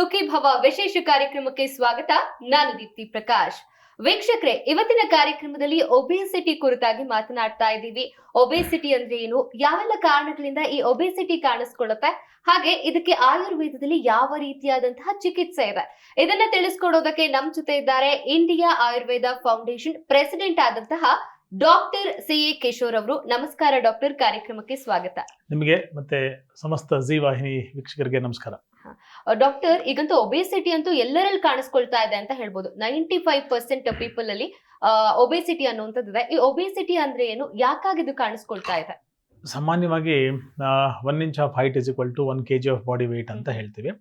ಸುಖಿ ಭವ ವಿಶೇಷ ಕಾರ್ಯಕ್ರಮಕ್ಕೆ ಸ್ವಾಗತ. ನಾನು ದೀಪ್ತಿ ಪ್ರಕಾಶ್. ವೀಕ್ಷಕರೇ, ಇವತ್ತಿನ ಕಾರ್ಯಕ್ರಮದಲ್ಲಿ ಒಬೇಸಿಟಿ ಕುರಿತಾಗಿ ಮಾತನಾಡ್ತಾ ಇದ್ದೀವಿ. ಒಬೇಸಿಟಿ ಅಂದ್ರೆ ಏನು, ಯಾವೆಲ್ಲ ಕಾರಣಗಳಿಂದ ಈ ಒಬೇಸಿಟಿ ಕಾಣಿಸ್ಕೊಳ್ಳುತ್ತೆ, ಹಾಗೆ ಇದಕ್ಕೆ ಆಯುರ್ವೇದದಲ್ಲಿ ಯಾವ ರೀತಿಯಾದಂತಹ ಚಿಕಿತ್ಸೆ ಇದೆ, ಇದನ್ನ ತಿಳಿಸ್ಕೊಡೋದಕ್ಕೆ ನಮ್ ಜೊತೆ ಇದ್ದಾರೆ ಇಂಡಿಯಾ ಆಯುರ್ವೇದ ಫೌಂಡೇಶನ್ ಪ್ರೆಸಿಡೆಂಟ್ ಆದಂತಹ ಡಾಕ್ಟರ್ ಸಿ.ಎ. ಕಿಶೋರ್ ಅವರು. ನಮಸ್ಕಾರ ಡಾಕ್ಟರ್, ಕಾರ್ಯಕ್ರಮಕ್ಕೆ ಸ್ವಾಗತ. ನಿಮಗೆ ಮತ್ತೆ ಸಮಸ್ತ ಜೀ ವಾಹಿನಿ ವೀಕ್ಷಕರಿಗೆ ನಮಸ್ಕಾರ. ಡಾಕ್ಟರ್, ಈಗಂತೂ ಒಬೇಸಿಟಿ ಅಂತೂ ಎಲ್ಲರಲ್ಲಿ ಕಾಣಿಸ್ಕೊಳ್ತಾ ಇದೆ ಅಂತ ಹೇಳ್ಬೋದು. 95% ಪೀಪಲ್ ಅಲ್ಲಿ ಒಬೇಸಿಟಿ ಅನ್ನುವಂಥದ್ದಿದೆ. ಈ ಒಬೇಸಿಟಿ ಅಂದ್ರೆ ಏನು, ಯಾಕಾಗಿ ಇದು ಕಾಣಿಸ್ಕೊಳ್ತಾ ಇದೆ? ಸಾಮಾನ್ಯವಾಗಿ 1 inch of height is equal to 1 kg of body weight ಅಂತ ಹೇಳ್ತೀವಿ.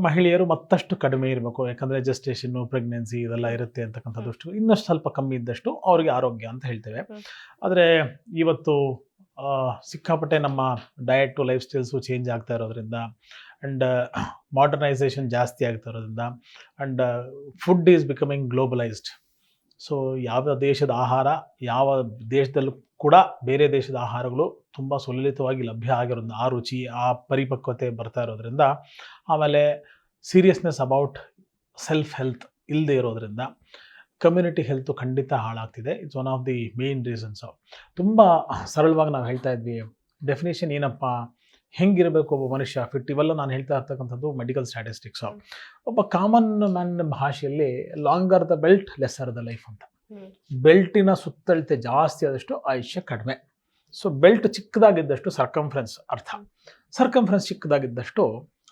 ಮಹಿಳೆಯರು ಮತ್ತಷ್ಟು ಕಡಿಮೆ ಇರಬೇಕು, ಯಾಕಂದರೆ ಜೆಸ್ಟೇಷನ್ನು, ಪ್ರೆಗ್ನೆನ್ಸಿ ಇದೆಲ್ಲ ಇರುತ್ತೆ ಅಂತಕ್ಕಂಥದ್ದು. ಇನ್ನಷ್ಟು ಸ್ವಲ್ಪ ಕಮ್ಮಿ ಇದ್ದಷ್ಟು ಅವರಿಗೆ ಆರೋಗ್ಯ ಅಂತ ಹೇಳ್ತೇವೆ. ಆದರೆ ಇವತ್ತು ಸಿಕ್ಕಾಪಟ್ಟೆ ನಮ್ಮ ಡಯಟು ಲೈಫ್ ಸ್ಟೈಲ್ಸು ಚೇಂಜ್ ಆಗ್ತಾ ಇರೋದ್ರಿಂದ ಆ್ಯಂಡ್ ಮಾಡರ್ನೈಸೇಷನ್ ಜಾಸ್ತಿ ಆಗ್ತಾ ಇರೋದ್ರಿಂದ and food is becoming globalised. So ಯಾವ ದೇಶದ ಆಹಾರ ಯಾವ ದೇಶದಲ್ಲೂ ಕೂಡ ಬೇರೆ ದೇಶದ ಆಹಾರಗಳು ತುಂಬ ಸುಲಲಿತವಾಗಿ ಲಭ್ಯ ಆಗಿರೋದ್ರಿಂದ ಆ ರುಚಿ ಆ ಪರಿಪಕ್ವತೆ ಬರ್ತಾ ಇರೋದ್ರಿಂದ, ಆಮೇಲೆ ಸೀರಿಯಸ್ನೆಸ್ ಅಬೌಟ್ ಸೆಲ್ಫ್ ಹೆಲ್ತ್ ಇಲ್ಲದೆ ಇರೋದ್ರಿಂದ ಕಮ್ಯುನಿಟಿ ಹೆಲ್ತು ಖಂಡಿತ ಹಾಳಾಗ್ತಿದೆ. It's one of the main reasons. ತುಂಬ ಸರಳವಾಗಿ ನಾವು ಹೇಳ್ತಾ ಇದ್ವಿ, ಡೆಫಿನೇಷನ್ ಏನಪ್ಪ, ಹೆಂಗಿರಬೇಕು ಒಬ್ಬ ಮನುಷ್ಯ ಫಿಟ್, ಇವೆಲ್ಲ ನಾನು ಹೇಳ್ತಾ ಇರ್ತಕ್ಕಂಥದ್ದು ಮೆಡಿಕಲ್ ಸ್ಟ್ಯಾಟಿಸ್ಟಿಕ್ಸು. ಒಬ್ಬ ಕಾಮನ್ ಮ್ಯಾನ್ ಭಾಷೆಯಲ್ಲಿ longer the belt lesser the life ಅಂತ. ಬೆಲ್ಟಿನ ಸುತ್ತಳತೆ ಜಾಸ್ತಿ ಆದಷ್ಟು ಆಯುಷ್ಯ ಕಡಿಮೆ. ಸೊ ಬೆಲ್ಟ್ ಚಿಕ್ಕದಾಗಿದ್ದಷ್ಟು ಸರ್ಕಂಫರೆನ್ಸ್ ಅರ್ಥ, ಸರ್ಕಂಫರೆನ್ಸ್ ಚಿಕ್ಕದಾಗಿದ್ದಷ್ಟು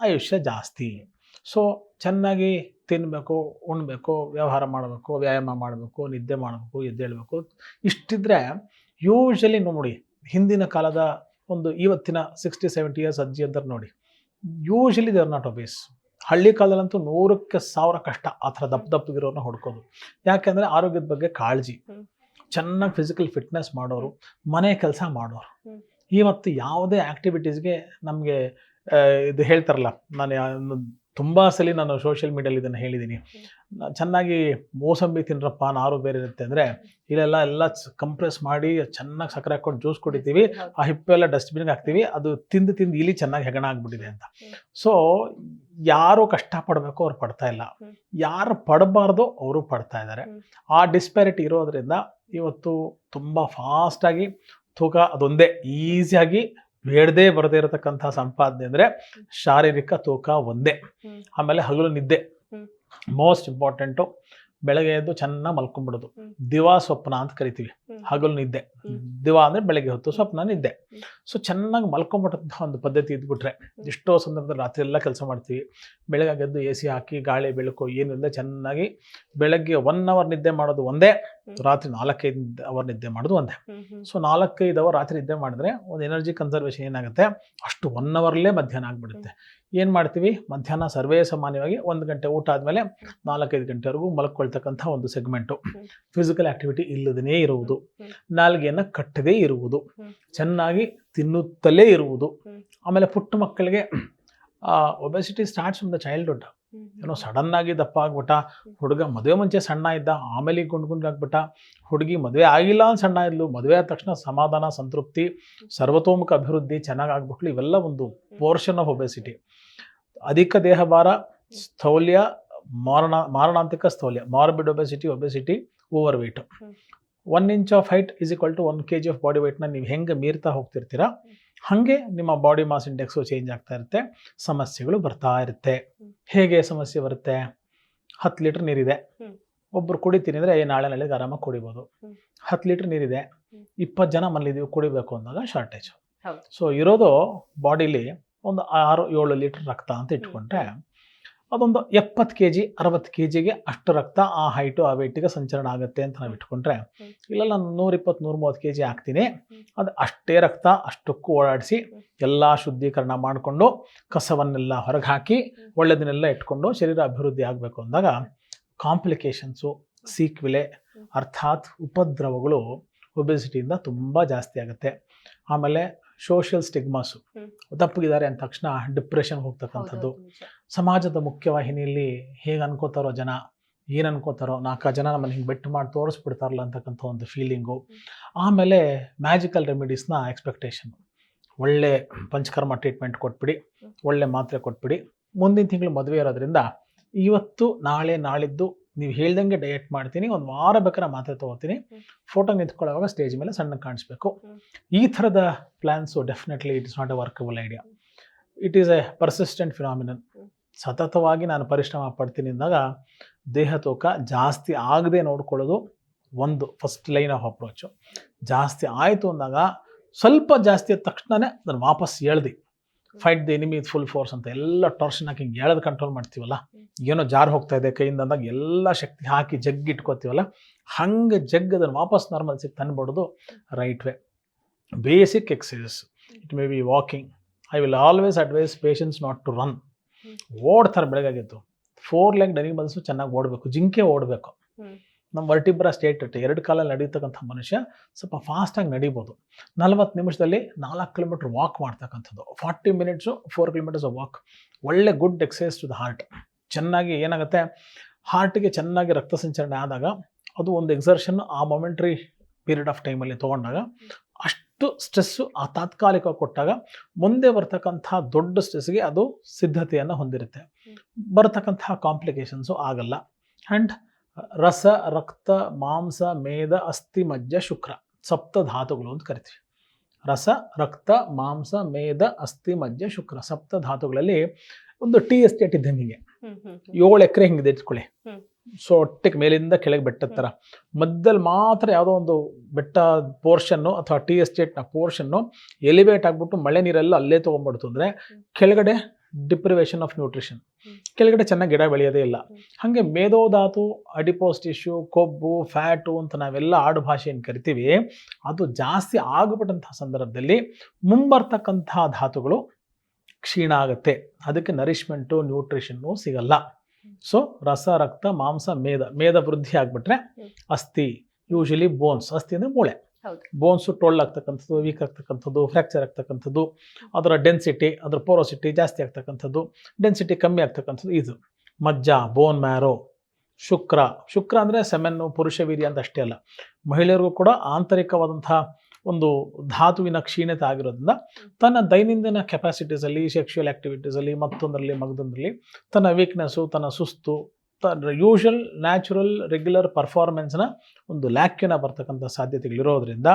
ಆಯುಷ್ಯ ಜಾಸ್ತಿ. ಸೊ ಚೆನ್ನಾಗಿ ತಿನ್ನಬೇಕು, ಉಣ್ಬೇಕು, ವ್ಯವಹಾರ ಮಾಡಬೇಕು, ವ್ಯಾಯಾಮ ಮಾಡಬೇಕು, ನಿದ್ದೆ ಮಾಡಬೇಕು, ಎದ್ದೇಳಬೇಕು. ಇಷ್ಟಿದ್ರೆ ಯೂಶಲಿ ನೋಡಿ, ಹಿಂದಿನ ಕಾಲದ ಒಂದು ಇವತ್ತಿನ 60-70 ಇಯರ್ಸ್ ಅಜ್ಜಿ ಅಂತ ನೋಡಿ, usually they are not obeys. ಹಳ್ಳಿ ಕಾಲದಲ್ಲಂತೂ 100,000 ಕಷ್ಟ ಆ ಥರ ದಪ್ಪಗಿರೋರನ್ನ ಹುಡ್ಕೋದು. ಯಾಕೆಂದರೆ ಆರೋಗ್ಯದ ಬಗ್ಗೆ ಕಾಳಜಿ, ಚೆನ್ನಾಗಿ ಫಿಸಿಕಲ್ ಫಿಟ್ನೆಸ್ ಮಾಡೋರು, ಮನೆ ಕೆಲಸ ಮಾಡೋರು. ಇವತ್ತು ಯಾವುದೇ ಆ್ಯಕ್ಟಿವಿಟೀಸ್ಗೆ ನಮಗೆ ಇದು ಹೇಳ್ತಾರಲ್ಲ, ನಾನು ತುಂಬ ಸಲ ನಾನು ಸೋಷಿಯಲ್ ಮೀಡಿಯಲ್ಲಿ ಇದನ್ನು ಹೇಳಿದ್ದೀನಿ, ಚೆನ್ನಾಗಿ ಮೋಸಂಬಿ ತಿನ್ರಪ್ಪ ನಾರು ಬೇರೆ ಇರುತ್ತೆ ಅಂದರೆ, ಇಲ್ಲೆಲ್ಲ ಕಂಪ್ರೆಸ್ ಮಾಡಿ ಚೆನ್ನಾಗಿ ಸಕ್ಕರೆ ಹಾಕ್ಕೊಂಡು ಜ್ಯೂಸ್ ಕುಡಿತೀವಿ, ಆ ಹಿಪ್ಪೆಲ್ಲ ಡಸ್ಟ್ಬಿನ್ಗೆ ಹಾಕ್ತೀವಿ, ಅದು ತಿಂದು ಇಲ್ಲಿ ಚೆನ್ನಾಗಿ ಹೆಗಣ ಆಗ್ಬಿಟ್ಟಿದೆ ಅಂತ. ಸೊ ಯಾರು ಕಷ್ಟಪಡಬೇಕು ಅವ್ರು ಪಡ್ತಾ ಇಲ್ಲ, ಯಾರು ಪಡಬಾರ್ದು ಅವರು ಪಡ್ತಾ ಇದ್ದಾರೆ. ಆ ಡಿಸ್ಪ್ಯಾರಿಟಿ ಇರೋದ್ರಿಂದ ಇವತ್ತು ತುಂಬ ಫಾಸ್ಟಾಗಿ ತೂಕ, ಅದೊಂದೇ ಈಸಿಯಾಗಿ ಬೇಡದೇ ಬರದೇ ಇರತಕ್ಕಂಥ ಸಂಪಾದನೆ ಅಂದರೆ ಶಾರೀರಿಕ ತೂಕ ಒಂದೇ. ಆಮೇಲೆ ಹಗಲು ನಿದ್ದೆ ಮೋಸ್ಟ್ ಇಂಪಾರ್ಟೆಂಟು. ಬೆಳಗ್ಗೆ ಎದ್ದು ಚೆನ್ನಾಗಿ ಮಲ್ಕೊಂಡ್ಬಿಡೋದು, ದಿವಾ ಸ್ವಪ್ನ ಅಂತ ಕರಿತೀವಿ. ಹಗಲು ನಿದ್ದೆ, ದಿವಾ ಅಂದರೆ ಬೆಳಗ್ಗೆ ಹೊತ್ತು, ಸ್ವಪ್ನ ನಿದ್ದೆ. ಸೊ ಚೆನ್ನಾಗಿ ಮಲ್ಕೊಂಡ್ಬಿಟ್ಟಂಥ ಒಂದು ಪದ್ಧತಿ ಇದ್ಬಿಟ್ರೆ, ಎಷ್ಟೋ ಸಂದರ್ಭದಲ್ಲಿ ರಾತ್ರಿ ಎಲ್ಲ ಕೆಲಸ ಮಾಡ್ತೀವಿ, ಬೆಳಗ್ಗೆ ಎದ್ದು AC ಹಾಕಿ ಗಾಳಿ ಬೆಳಕು ಏನಿಲ್ಲ ಚೆನ್ನಾಗಿ ಬೆಳಗ್ಗೆ 1 ಅವರ್ ನಿದ್ದೆ ಮಾಡೋದು ಒಂದೇ, ರಾತ್ರಿ 4-5 ಅವರ್ ನಿದ್ದೆ ಮಾಡೋದು ಒಂದೇ. ಸೊ 4-5 ಅವರ್ ರಾತ್ರಿ ನಿದ್ದೆ ಮಾಡಿದ್ರೆ ಒಂದು ಎನರ್ಜಿ ಕನ್ಸರ್ವೇಷನ್ ಏನಾಗುತ್ತೆ, ಅಷ್ಟು 1 ಅವರ್ಲೇ ಮಧ್ಯಾಹ್ನ ಆಗಿಬಿಡುತ್ತೆ. ಏನು ಮಾಡ್ತೀವಿ, ಮಧ್ಯಾಹ್ನ ಸರ್ವೇ ಸಾಮಾನ್ಯವಾಗಿ 1 ಗಂಟೆ ಊಟ ಆದಮೇಲೆ 4-5 ಗಂಟೆವರೆಗೂ ಮಲ್ಕೊಳ್ತಕ್ಕಂಥ ಒಂದು ಸೆಗ್ಮೆಂಟು. ಫಿಸಿಕಲ್ ಆ್ಯಕ್ಟಿವಿಟಿ ಇಲ್ಲದೇ ಇರುವುದು, ನಾಲ್ಗೆಯನ್ನು ಕಟ್ಟದೇ ಇರುವುದು, ಚೆನ್ನಾಗಿ ತಿನ್ನುತ್ತಲೇ ಇರುವುದು. ಆಮೇಲೆ ಪುಟ್ಟ ಮಕ್ಕಳಿಗೆ obesity starts from the childhood. ಏನೋ ಸಡನ್ನಾಗಿ ದಪ್ಪ ಆಗ್ಬಿಟ್ಟ ಹುಡುಗ, ಮದುವೆ ಮುಂಚೆ ಸಣ್ಣ ಇದ್ದ, ಆಮೇಲೆ ಗುಂಡ್ಗುಂಡಾಗ್ಬಿಟ್ಟ. ಹುಡುಗಿ ಮದುವೆ ಆಗಿಲ್ಲ ಅಂತ ಸಣ್ಣ ಇದ್ಲು, ಮದುವೆ ಆದ ತಕ್ಷಣ ಸಮಾಧಾನ, ಸಂತೃಪ್ತಿ, ಸರ್ವತೋಮುಖ ಅಭಿವೃದ್ಧಿ ಚೆನ್ನಾಗಿ ಆಗ್ಬಿಟ್ಲು. ಇವೆಲ್ಲ ಒಂದು ಪೋರ್ಷನ್ ಆಫ್ ಒಬೆಸಿಟಿ. ಅಧಿಕ ದೇಹಭಾರ, ಸ್ಥೌಲ್ಯ, ಮಾರಣಾಂತಿಕ ಸ್ಥೌಲ್ಯ, morbid obesity, overweight. 1 inch of height is equal to 1 kg of body ವೆಯ್ಟ್ನ ನೀವು ಹೆಂಗೆ ಮೀರ್ತಾ ಹೋಗ್ತಿರ್ತೀರಾ, ಹಾಗೆ ನಿಮ್ಮ ಬಾಡಿ ಮಾಸ್ ಇಂಡೆಕ್ಸು ಚೇಂಜ್ ಆಗ್ತಾ ಇರುತ್ತೆ, ಸಮಸ್ಯೆಗಳು ಬರ್ತಾ ಇರುತ್ತೆ. ಹೇಗೆ ಸಮಸ್ಯೆ ಬರುತ್ತೆ? 10 ಲೀಟ್ರ್ ನೀರಿದೆ, ಒಬ್ಬರು ಕುಡಿತೀನಿ ಅಂದರೆ ನಾಳೆ ಆರಾಮಾಗಿ ಕುಡಿಬೋದು. 10 ಲೀಟ್ರ್ ನೀರಿದೆ, 20 ಜನ ಮನೇಲಿದ್ದೀವಿ, ಕುಡಿಬೇಕು ಅಂದಾಗ ಶಾರ್ಟೇಜ್. ಸೊ ಇರೋದು ಬಾಡಿಲಿ ಒಂದು 6-7 ಲೀಟ್ರ್ ರಕ್ತ ಅಂತ ಇಟ್ಕೊಂಡ್ರೆ, ಅದೊಂದು 70 kg 60 kgಗೆ ಅಷ್ಟು ರಕ್ತ ಆ ಹೈಟು ಆ ವೆಯ್ಟಿಗೆ ಸಂಚಲನ ಆಗುತ್ತೆ ಅಂತ ನಾವು ಇಟ್ಕೊಂಡ್ರೆ, ಇಲ್ಲ ನಾನು 120-130 kg ಹಾಕ್ತೀನಿ, ಅದು ಅಷ್ಟೇ ರಕ್ತ ಅಷ್ಟಕ್ಕೂ ಓಡಾಡಿಸಿ ಎಲ್ಲ ಶುದ್ಧೀಕರಣ ಮಾಡಿಕೊಂಡು ಕಸವನ್ನೆಲ್ಲ ಹೊರಗೆ ಹಾಕಿ ಒಳ್ಳೆದನ್ನೆಲ್ಲ ಇಟ್ಕೊಂಡು ಶರೀರ ಅಭಿವೃದ್ಧಿ ಆಗಬೇಕು ಅಂದಾಗ ಕಾಂಪ್ಲಿಕೇಶನ್ಸು, ಸೀಕ್ವಿಲೆ ಅರ್ಥಾತ್ ಉಪದ್ರವಗಳು ಒಬೆಸಿಟಿಯಿಂದ ತುಂಬ ಜಾಸ್ತಿ ಆಗುತ್ತೆ. ಆಮೇಲೆ ಸೋಷಿಯಲ್ ಸ್ಟಿಗ್ಮಾಸು, ದಪ್ಪಗಿದ್ದಾರೆ ಅಂದ ತಕ್ಷಣ ಡಿಪ್ರೆಷನ್ಗೆ ಹೋಗ್ತಕ್ಕಂಥದ್ದು, ಸಮಾಜದ ಮುಖ್ಯವಾಹಿನಿಯಲ್ಲಿ ಹೇಗೆ ಅನ್ಕೋತಾರೋ ಜನ, ಏನು ಅನ್ಕೋತಾರೋ, 4 ಜನ ನಮ್ಮನ್ನು ಹಿಂಗೆ ಬೆಟ್ಟು ಮಾಡಿ ತೋರಿಸ್ಬಿಡ್ತಾರಲ್ಲ ಅಂತಕ್ಕಂಥ ಒಂದು ಫೀಲಿಂಗು. ಆಮೇಲೆ ಮ್ಯಾಜಿಕಲ್ ರೆಮಿಡೀಸ್ನ ಎಕ್ಸ್ಪೆಕ್ಟೇಷನ್, ಒಳ್ಳೆ ಪಂಚಕರ್ಮ ಟ್ರೀಟ್ಮೆಂಟ್ ಕೊಟ್ಬಿಡಿ, ಒಳ್ಳೆ ಮಾತ್ರೆ ಕೊಟ್ಬಿಡಿ, ಮುಂದಿನ ತಿಂಗಳು ಮದುವೆ ಇರೋದ್ರಿಂದ ಇವತ್ತು ನಾಳೆ ನಾಳಿದ್ದು ನೀವು ಹೇಳ್ದಂಗೆ ಡಯಟ್ ಮಾಡ್ತೀನಿ, ಒಂದು ವಾರ ಬೇಕಾದ್ರೆ ಮಾತ್ರೆ ತೊಗೋತೀನಿ, ಫೋಟೋ ನಿಂತ್ಕೊಳ್ಳೋವಾಗ ಸ್ಟೇಜ್ ಮೇಲೆ ಸಣ್ಣ ಕಾಣಿಸ್ಬೇಕು. ಈ ಥರದ plans definitely it is not A workable idea. It is A persistent phenomenon. ಸತತವಾಗಿ ನಾನು ಪರಿಶ್ರಮ ಪಡ್ತೀನಿ ಅಂದಾಗ ದೇಹ ತೂಕ ಜಾಸ್ತಿ ಆಗದೆ ನೋಡ್ಕೊಳ್ಳೋದು ಒಂದು ಫಸ್ಟ್ ಲೈನ್ ಆಫ್ ಅಪ್ರೋಚು. ಜಾಸ್ತಿ ಆಯಿತು ಅಂದಾಗ ಸ್ವಲ್ಪ ಜಾಸ್ತಿ ಆದ ತಕ್ಷಣವೇ ಅದನ್ನು ವಾಪಸ್ ಎಳ್ದು fight the enemy with full force ಅಂತ ಎಲ್ಲ ಟಾರ್ಷನ್ ಹಾಕಿ ಹಿಂಗೆ ಎಳೆದು ಕಂಟ್ರೋಲ್ ಮಾಡ್ತೀವಲ್ಲ, ಏನೋ ಜಾರು ಹೋಗ್ತಾ ಇದೆ ಕೈಯಿಂದ ಅಂದಾಗ ಎಲ್ಲ ಶಕ್ತಿ ಹಾಕಿ ಜಗ್ಗಿ ಇಟ್ಕೋತೀವಲ್ಲ, ಹಂಗೆ ಜಗ್ ಅದನ್ನು ವಾಪಸ್ ನಾರ್ಮಲ್ಸಿಗೆ ತಂದುಬಿಡೋದು right way. Basic exercises, it may be walking. I will always advise patients not to run. ಓಡ್ತಾರೆ ಬೆಳಗಾಗಿತ್ತು, 4 ಲೆಗ್ ಅನಿಮಲ್ಸು ಚೆನ್ನಾಗಿ ಓಡಬೇಕು, ಜಿಂಕೆ ಓಡಬೇಕು. ನಮ್ಮ ವರ್ಟಿಬ್ರಾ ಸ್ಟೇಟ್ 2 ಕಾಲಲ್ಲಿ ನಡೀತಕ್ಕಂಥ ಮನುಷ್ಯ ಸ್ವಲ್ಪ ಫಾಸ್ಟಾಗಿ ನಡಿಬೋದು. 40 ನಿಮಿಷದಲ್ಲಿ 4 ಕಿಲೋಮೀಟ್ರ್ ವಾಕ್ ಮಾಡ್ತಕ್ಕಂಥದ್ದು, 40 ಮಿನಿಟ್ಸು 4 ಕಿಲೋಮೀಟರ್ಸ್ ಆಫ್ ವಾಕ್, ಒಳ್ಳೆ good exercise to the heart. ಚೆನ್ನಾಗಿ ಏನಾಗುತ್ತೆ, ಹಾರ್ಟಿಗೆ ಚೆನ್ನಾಗಿ ರಕ್ತ ಸಂಚರಣೆ ಆದಾಗ ಅದು ಒಂದು ಎಕ್ಸರ್ಷನ್ ಆ ಮೊಮೆಂಟ್ರಿ ಪೀರಿಯಡ್ ಆಫ್ ಟೈಮಲ್ಲಿ ತೊಗೊಂಡಾಗ ಅಷ್ಟು ಸ್ಟ್ರೆಸ್ಸು ಆ ತಾತ್ಕಾಲಿಕ ಕೊಟ್ಟಾಗ ಮುಂದೆ ಬರ್ತಕ್ಕಂಥ ದೊಡ್ಡ ಸ್ಟ್ರೆಸ್ಗೆ ಅದು ಸಿದ್ಧತೆಯನ್ನು ಹೊಂದಿರುತ್ತೆ, ಬರ್ತಕ್ಕಂಥ ಕಾಂಪ್ಲಿಕೇಶನ್ಸು ಆಗಲ್ಲ. ಆ್ಯಂಡ್ ರಸ, ರಕ್ತ, ಮಾಂಸ, ಮೇದ, ಅಸ್ಥಿ, ಮಜ್ಜ, ಶುಕ್ರ, ಸಪ್ತ ಧಾತುಗಳು ಅಂತ ಕರಿತೀವಿ. ರಸ, ರಕ್ತ, ಮಾಂಸ, ಮೇದ, ಅಸ್ಥಿ, ಮಜ್ಜ, ಶುಕ್ರ, ಸಪ್ತ ಧಾತುಗಳಲ್ಲಿ ಒಂದು ಟೀ ಎಸ್ಟೇಟ್ ಇದ್ದಂಗೆ 7 ಎಕರೆ ಹಿಂಗಿದೆ ಇಟ್ಕೊಳ್ಳಿ. ಸೊ ಒಟ್ಟಿಗೆ ಮೇಲಿಂದ ಕೆಳಗೆ ಬೆಟ್ಟದ ಥರ ಮಧ್ಯದಲ್ಲಿ ಮಾತ್ರ ಯಾವುದೋ ಒಂದು ಬೆಟ್ಟ ಪೋರ್ಷನ್ನು ಅಥವಾ ಟೀ ಎಸ್ಟೇಟ್ನ ಪೋರ್ಷನ್ನು ಎಲಿವೇಟ್ ಆಗಿಬಿಟ್ಟು ಮಳೆ ನೀರೆಲ್ಲ ಅಲ್ಲೇ ತೊಗೊಂಡ್ಬಿಡ್ತು ಅಂದರೆ ಕೆಳಗಡೆ ಡಿಪ್ರಿವೇಷನ್ ಆಫ್ ನ್ಯೂಟ್ರಿಷನ್, ಕೆಳಗಡೆ ಚೆನ್ನಾಗಿ ಗಿಡ ಬೆಳೆಯೋದೇ ಇಲ್ಲ. ಹಾಗೆ ಮೇದೋಧಾತು, ಅಡಿಪೋಸ್ ಟಿಶ್ಯೂ, ಕೊಬ್ಬು, ಫ್ಯಾಟು ಅಂತ ನಾವೆಲ್ಲ ಆಡು ಭಾಷೆಯನ್ನು ಕರಿತೀವಿ. ಅದು ಜಾಸ್ತಿ ಆಗಿಬಿಟ್ಟಂಥ ಸಂದರ್ಭದಲ್ಲಿ ಮುಂಬರ್ತಕ್ಕಂಥ ಧಾತುಗಳು ಕ್ಷೀಣ ಆಗುತ್ತೆ, ಅದಕ್ಕೆ ನರಿಶ್ಮೆಂಟು ನ್ಯೂಟ್ರಿಷನ್ನು ಸಿಗಲ್ಲ. ಸೊ ರಸ, ರಕ್ತ, ಮಾಂಸ, ಮೇದ ವೃದ್ಧಿ ಆಗಿಬಿಟ್ರೆ ಅಸ್ಥಿ, ಯೂಶಲಿ ಬೋನ್ಸ್, ಅಸ್ಥಿ ಅಂದರೆ ಮೂಳೆ, ಬೋನ್ಸು ಟೊಳ್ಳು ಆಗ್ತಕ್ಕಂಥದ್ದು, ವೀಕ್ ಆಗ್ತಕ್ಕಂಥದ್ದು, ಫ್ರ್ಯಾಕ್ಚರ್ ಆಗ್ತಕ್ಕಂಥದ್ದು, ಅದರ ಡೆನ್ಸಿಟಿ, ಅದರ ಪೋರೋಸಿಟಿ ಜಾಸ್ತಿ ಆಗ್ತಕ್ಕಂಥದ್ದು, ಡೆನ್ಸಿಟಿ ಕಮ್ಮಿ ಆಗ್ತಕ್ಕಂಥದ್ದು ಇದು ಮಜ್ಜ, ಬೋನ್ ಮ್ಯಾರೋ. ಶುಕ್ರ ಅಂದರೆ ಸೆಮೆನ್ನು, ಪುರುಷ ವೀರ್ಯ ಅಂತ ಅಷ್ಟೇ ಅಲ್ಲ, ಮಹಿಳೆಯರಿಗೂ ಕೂಡ ಆಂತರಿಕವಾದಂಥ ಒಂದು ಧಾತುವಿನ ಕ್ಷೀಣತೆ ಆಗಿರೋದ್ರಿಂದ ತನ್ನ ದೈನಂದಿನ ಕೆಪಾಸಿಟೀಸಲ್ಲಿ, ಸೆಕ್ಷುವಲ್ ಆ್ಯಕ್ಟಿವಿಟೀಸಲ್ಲಿ, ಮಗದೊಂದರಲ್ಲಿ ತನ್ನ ವೀಕ್ನೆಸ್ಸು, ತನ್ನ ಸುಸ್ತು, ಯೂಶುವಲ್ ನ್ಯಾಚುರಲ್ ರೆಗ್ಯುಲರ್ ಪರ್ಫಾರ್ಮೆನ್ಸ್ನ ಒಂದು ಲ್ಯಾಕ್ಯೂನ ಬರ್ತಕ್ಕಂಥ ಸಾಧ್ಯತೆಗಳಿರೋದ್ರಿಂದ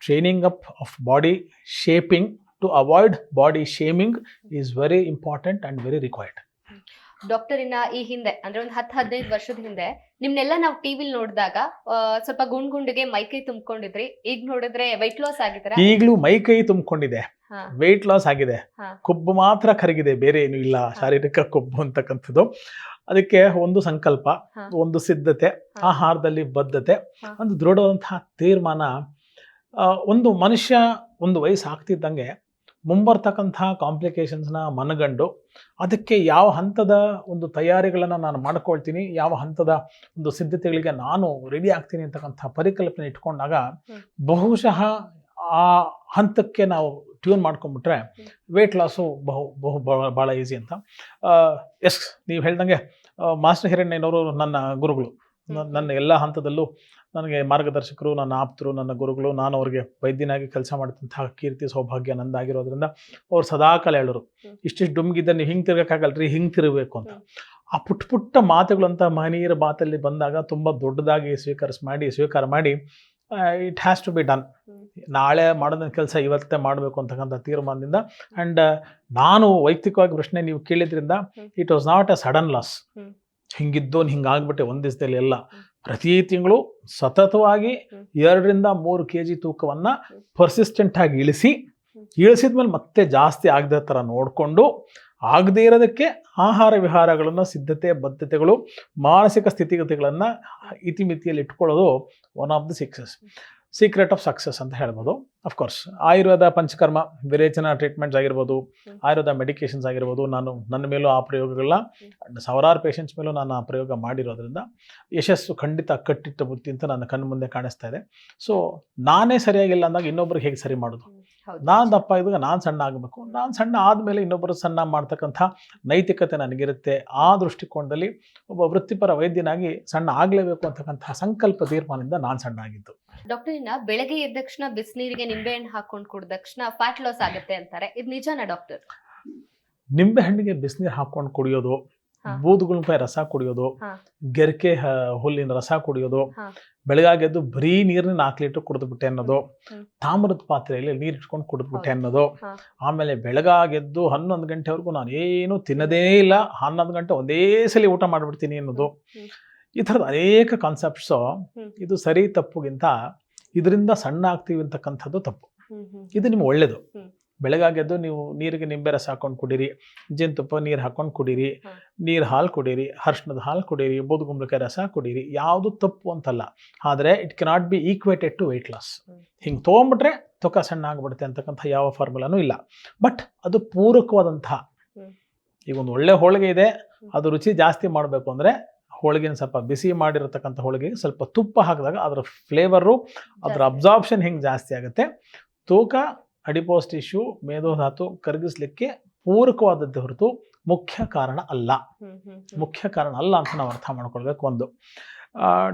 training up of body shaping to avoid body shaming is very important and very required. Doctor, ಇನ್ನ ಈ ಹಿಂದೆ ಅಂದ್ರೆ ಒಂದು 10-15 ವರ್ಷದ ಹಿಂದೆ ನಿಮ್ನೆಲ್ಲ ನಾವು ಟಿವಿಲಿ ನೋಡಿದಾಗ ಸ್ವಲ್ಪ ಗುಂಡಿಗೆ ಮೈಕೈ ತುಂಬಿಕೊಂಡಿದ್ರಿ, ಈಗ ನೋಡಿದ್ರೆ ವೆಯ್ಟ್ ಲಾಸ್ ಆಗಿದ್ದೀರಾ? ಈಗಲೂ ಮೈಕೈ ತುಂಬಿಕೊಂಡಿದೆ, ವೆಯ್ಟ್ ಲಾಸ್ ಆಗಿದೆ, ಕೊಬ್ಬು ಮಾತ್ರ ಕರಗಿದೆ, ಬೇರೆ ಏನು ಇಲ್ಲ, ಶಾರೀರಿಕ ಕೊಬ್ಬು ಅಂತಕ್ಕಂಥದ್ದು. ಅದಕ್ಕೆ ಒಂದು ಸಂಕಲ್ಪ, ಒಂದು ಸಿದ್ಧತೆ, ಆಹಾರದಲ್ಲಿ ಬದ್ಧತೆ, ಒಂದು ದೃಢವಾದಂತಹ ತೀರ್ಮಾನ. ಒಂದು ಮನುಷ್ಯ ಒಂದು ವಯಸ್ಸು ಆಗ್ತಿದ್ದಂಗೆ ಮುಂಬರ್ತಕ್ಕಂಥ ಕಾಂಪ್ಲಿಕೇಶನ್ಸ್ನ ಮನಗಂಡು ಅದಕ್ಕೆ ಯಾವ ಹಂತದ ಒಂದು ತಯಾರಿಗಳನ್ನು ನಾನು ಮಾಡ್ಕೊಳ್ತೀನಿ, ಯಾವ ಹಂತದ ಒಂದು ಸಿದ್ಧತೆಗಳಿಗೆ ನಾನು ರೆಡಿ ಆಗ್ತೀನಿ ಅಂತಕ್ಕಂಥ ಪರಿಕಲ್ಪನೆ ಇಟ್ಕೊಂಡಾಗ ಬಹುಶಃ ಆ ಹಂತಕ್ಕೆ ನಾವು ಟ್ಯೂನ್ ಮಾಡ್ಕೊಂಡ್ಬಿಟ್ರೆ ವೆಯ್ಟ್ ಲಾಸು ಭಾಳ ಈಸಿ ಅಂತ. ಎಸ್, ನೀವು ಹೇಳ್ದಂಗೆ ಮಾಸ್ಟರ್ ಹಿರಣ್ಣಯ್ಯನವರು ನನ್ನ ಗುರುಗಳು, ನನ್ನ ಎಲ್ಲ ಹಂತದಲ್ಲೂ ನನಗೆ ಮಾರ್ಗದರ್ಶಕರು, ನನ್ನ ಆಪ್ತರು, ನನ್ನ ಗುರುಗಳು. ನಾನು ಅವ್ರಿಗೆ ವೈದ್ಯನಾಗಿ ಕೆಲಸ ಮಾಡಿದಂತಹ ಕೀರ್ತಿ ಸೌಭಾಗ್ಯ ನಂದಾಗಿರೋದ್ರಿಂದ ಅವ್ರು ಸದಾಕಾಲ ಹೇಳೋರು, ಇಷ್ಟಿಷ್ಟು ಡುಮ್ಗಿದ್ದ ನೀವು ಹಿಂಗೆ ತಿರ್ಗೋಕ್ಕಾಗಲ್ರಿ, ಹಿಂಗೆ ತಿರುಗಬೇಕು ಅಂತ. ಆ ಪುಟ್ಟ ಮಾತುಗಳಂತ ಮಹನೀಯರ ಮಾತಲ್ಲಿ ಬಂದಾಗ ತುಂಬ ದೊಡ್ಡದಾಗಿ ಸ್ವೀಕಾರ ಮಾಡಿ it has to be done. ನಾಳೆ ಮಾಡೋದ ಕೆಲಸ ಇವತ್ತೇ ಮಾಡಬೇಕು ಅಂತಕ್ಕಂಥ ತೀರ್ಮಾನದಿಂದ. ಆ್ಯಂಡ್ ನಾನು ವೈಯಕ್ತಿಕವಾಗಿ ಪ್ರಶ್ನೆ ನೀವು ಕೇಳಿದ್ರಿಂದ it was not a sudden loss. ಹಿಂಗಿದ್ದೋನು ಹಿಂಗಾಗ್ಬಿಟ್ಟೆ ಒಂದು ದಿವಸದಲ್ಲಿ ಎಲ್ಲ. ಪ್ರತಿ ತಿಂಗಳು ಸತತವಾಗಿ 2-3 kg ತೂಕವನ್ನು ಪರ್ಸಿಸ್ಟೆಂಟ್ ಆಗಿ ಇಳಿಸಿದ್ಮೇಲೆ ಮತ್ತೆ ಜಾಸ್ತಿ ಆಗದ ಥರ ನೋಡಿಕೊಂಡು, ಆಗದೇ ಇರೋದಕ್ಕೆ ಆಹಾರ ವಿಹಾರಗಳನ್ನು, ಸಿದ್ಧತೆ ಬದ್ಧತೆಗಳು, ಮಾನಸಿಕ ಸ್ಥಿತಿಗತಿಗಳನ್ನು ಇತಿಮಿತಿಯಲ್ಲಿ ಇಟ್ಕೊಳ್ಳೋದು one of the secret of success ಅಂತ ಹೇಳ್ಬೋದು. ಅಫ್ಕೋರ್ಸ್ ಆಯುರ್ವೇದ ಪಂಚಕರ್ಮ ವಿರೇಚನ ಟ್ರೀಟ್ಮೆಂಟ್ಸ್ ಆಗಿರ್ಬೋದು, ಆಯುರ್ವೇದ ಮೆಡಿಕೇಶನ್ಸ್ ಆಗಿರ್ಬೋದು, ನನ್ನ ಮೇಲೂ ಆ ಪ್ರಯೋಗಗಳನ್ನ ಸಾವಿರಾರು ಪೇಷಂಟ್ಸ್ ಮೇಲೂ ನಾನು ಆ ಪ್ರಯೋಗ ಮಾಡಿರೋದ್ರಿಂದ ಯಶಸ್ಸು ಖಂಡಿತ ಕಟ್ಟಿಟ್ಟ ಬುತ್ತಿ ಅಂತ ನನ್ನ ಕಣ್ಣು ಮುಂದೆ ಕಾಣಿಸ್ತಾ ಇದೆ. ಸೊ ನಾನೇ ಸರಿಯಾಗಿಲ್ಲ ಅಂದಾಗ ಇನ್ನೊಬ್ರಿಗೆ ಹೇಗೆ ಸರಿ ಮಾಡೋದು? ನಾನು ದಪ್ಪ ಇದ್ದಾಗ ನಾನು ಸಣ್ಣ ಆಗಬೇಕು, ನಾನು ಸಣ್ಣ ಆದಮೇಲೆ ಇನ್ನೊಬ್ಬರು ಸಣ್ಣ ಮಾಡ್ತಕ್ಕಂಥ ನೈತಿಕತೆ ನನಗಿರುತ್ತೆ. ಆ ದೃಷ್ಟಿಕೋನದಲ್ಲಿ ಒಬ್ಬ ವೃತ್ತಿಪರ ವೈದ್ಯನಾಗಿ ಸಣ್ಣ ಆಗಲೇಬೇಕು ಅಂತಕ್ಕಂಥ ಸಂಕಲ್ಪ ತೀರ್ಮಾನದಿಂದ ನಾನು ಸಣ್ಣ ಆಗಿದ್ದು. ಡಾಕ್ಟರ್, ಇನ್ನ ಬೆಳಗ್ಗೆ ಎದ್ದ ತಕ್ಷಣ ಬಿಸಿನೀರಿಗೆ ನಿಂಬೆಹಣ್ಣು ಹಾಕೊಂಡು ಕುಡಿದ ತಕ್ಷಣ ಫ್ಯಾಟ್ ಲಾಸ್ ಆಗುತ್ತೆ ಅಂತಾರೆ, ಇದು ನಿಜಾನಾ ಡಾಕ್ಟರ್? ನಿಂಬೆ ಹಣ್ಣಿಗೆ ಬಿಸಿನೀರು ಹಾಕೊಂಡು ಕುಡಿಯೋದು, ಹಾ. ಬೂದುಗುಣಕಾಯಿ ರಸ ಕುಡಿಯೋದು, ಹಾ. ಗೆರಕೆ ಹುಲ್ಲಿನ ರಸ ಕುಡಿಯೋದು, ಹಾ. ಬೆಳಗಾಗೆದ್ದು ಬರೀ ನೀರನ್ನ 4 ಲೀಟರ್ ಕುಡಿದ್ಬಿಟ್ಟೆ ಅನ್ನೋದು, ಹ್ಮ್. ತಾಮ್ರದ ಪಾತ್ರೆಯಲ್ಲಿ ನೀರು ಇಟ್ಕೊಂಡು ಕುಡಿದ್ಬಿಟ್ಟೆ ಹೌದು. ಅನ್ನೋದು, ಹಾ. ಆಮೇಲೆ ಬೆಳಗಾಗೆದ್ದು 11 ಗಂಟೆವರೆಗೂ ನಾನು ಏನು ತಿನ್ನದೇ ಇಲ್ಲ, 11 ಗಂಟೆ ಒಂದೇ ಸಲ ಊಟ ಮಾಡಿಬಿಡ್ತೀನಿ ಅನ್ನೋದು, ಹ್ಮ್. ಈ ಥರದ ಅನೇಕ ಕಾನ್ಸೆಪ್ಟ್ಸು. ಹ್ಮ್. ಇದು ಸರಿ ತಪ್ಪುಗಿಂತ ಇದರಿಂದ ಸಣ್ಣ ಆಗ್ತೀವಿ ಅಂತಕ್ಕಂಥದ್ದು ತಪ್ಪು. ಹ್ಮ್. ಹ್ಮ್. ಇದು ನಿಮ್ಗೆ ಒಳ್ಳೇದು. ಹ್ಮ್. ಬೆಳಗಾಗೆದ್ದು ನೀವು ನೀರಿಗೆ ನಿಂಬೆ ರಸ ಹಾಕೊಂಡು ಕುಡೀರಿ, ಜೇನುತುಪ್ಪ ನೀರು ಹಾಕೊಂಡು ಕುಡೀರಿ, ಹಾ. ನೀರು ಹಾಲು ಕುಡೀರಿ, ಅರಿಶಿಣದ ಹಾಲು ಕುಡೀರಿ, ಬೂದುಗುಂಬಳಕಾಯಿ ರಸ ಕುಡೀರಿ, ಯಾವುದು ತಪ್ಪು ಅಂತಲ್ಲ. ಆದರೆ it cannot be equated to weight loss. ಹಿಂಗೆ ತೊಗೊಂಬಿಟ್ರೆ ತೂಕ ಸಣ್ಣ ಆಗ್ಬಿಡುತ್ತೆ ಅಂತಕ್ಕಂಥ ಯಾವ ಫಾರ್ಮುಲಾನೂ ಇಲ್ಲ. ಬಟ್ ಅದು ಪೂರಕವಾದಂತಹ, ಈಗ ಒಂದು ಒಳ್ಳೆ ಹೋಳಿಗೆ ಇದೆ, ಅದು ರುಚಿ ಜಾಸ್ತಿ ಮಾಡಬೇಕು ಅಂದರೆ ಹೋಳಿಗೆನ ಸ್ವಲ್ಪ ಬಿಸಿ ಮಾಡಿರತಕ್ಕಂಥ ಹೋಳಿಗೆಗೆ ಸ್ವಲ್ಪ ತುಪ್ಪ ಹಾಕಿದಾಗ ಅದರ ಫ್ಲೇವರು, ಅದರ ಅಬ್ಸಾರ್ಪ್ಷನ್ ಹಿಂಗೆ ಜಾಸ್ತಿ ಆಗುತ್ತೆ. ತೂಕ, ಅಡಿಪೋಸ್ ಟಿಶ್ಯೂ, ಮೇದೋಧಾತು ಕರಗಿಸ್ಲಿಕ್ಕೆ ಪೂರಕವಾದದ್ದು ಹೊರತು ಮುಖ್ಯ ಕಾರಣ ಅಲ್ಲ. ಮುಖ್ಯ ಕಾರಣ ಅಲ್ಲ ಅಂತ ನಾವು ಅರ್ಥ ಮಾಡ್ಕೊಳ್ಬೇಕು. ಒಂದು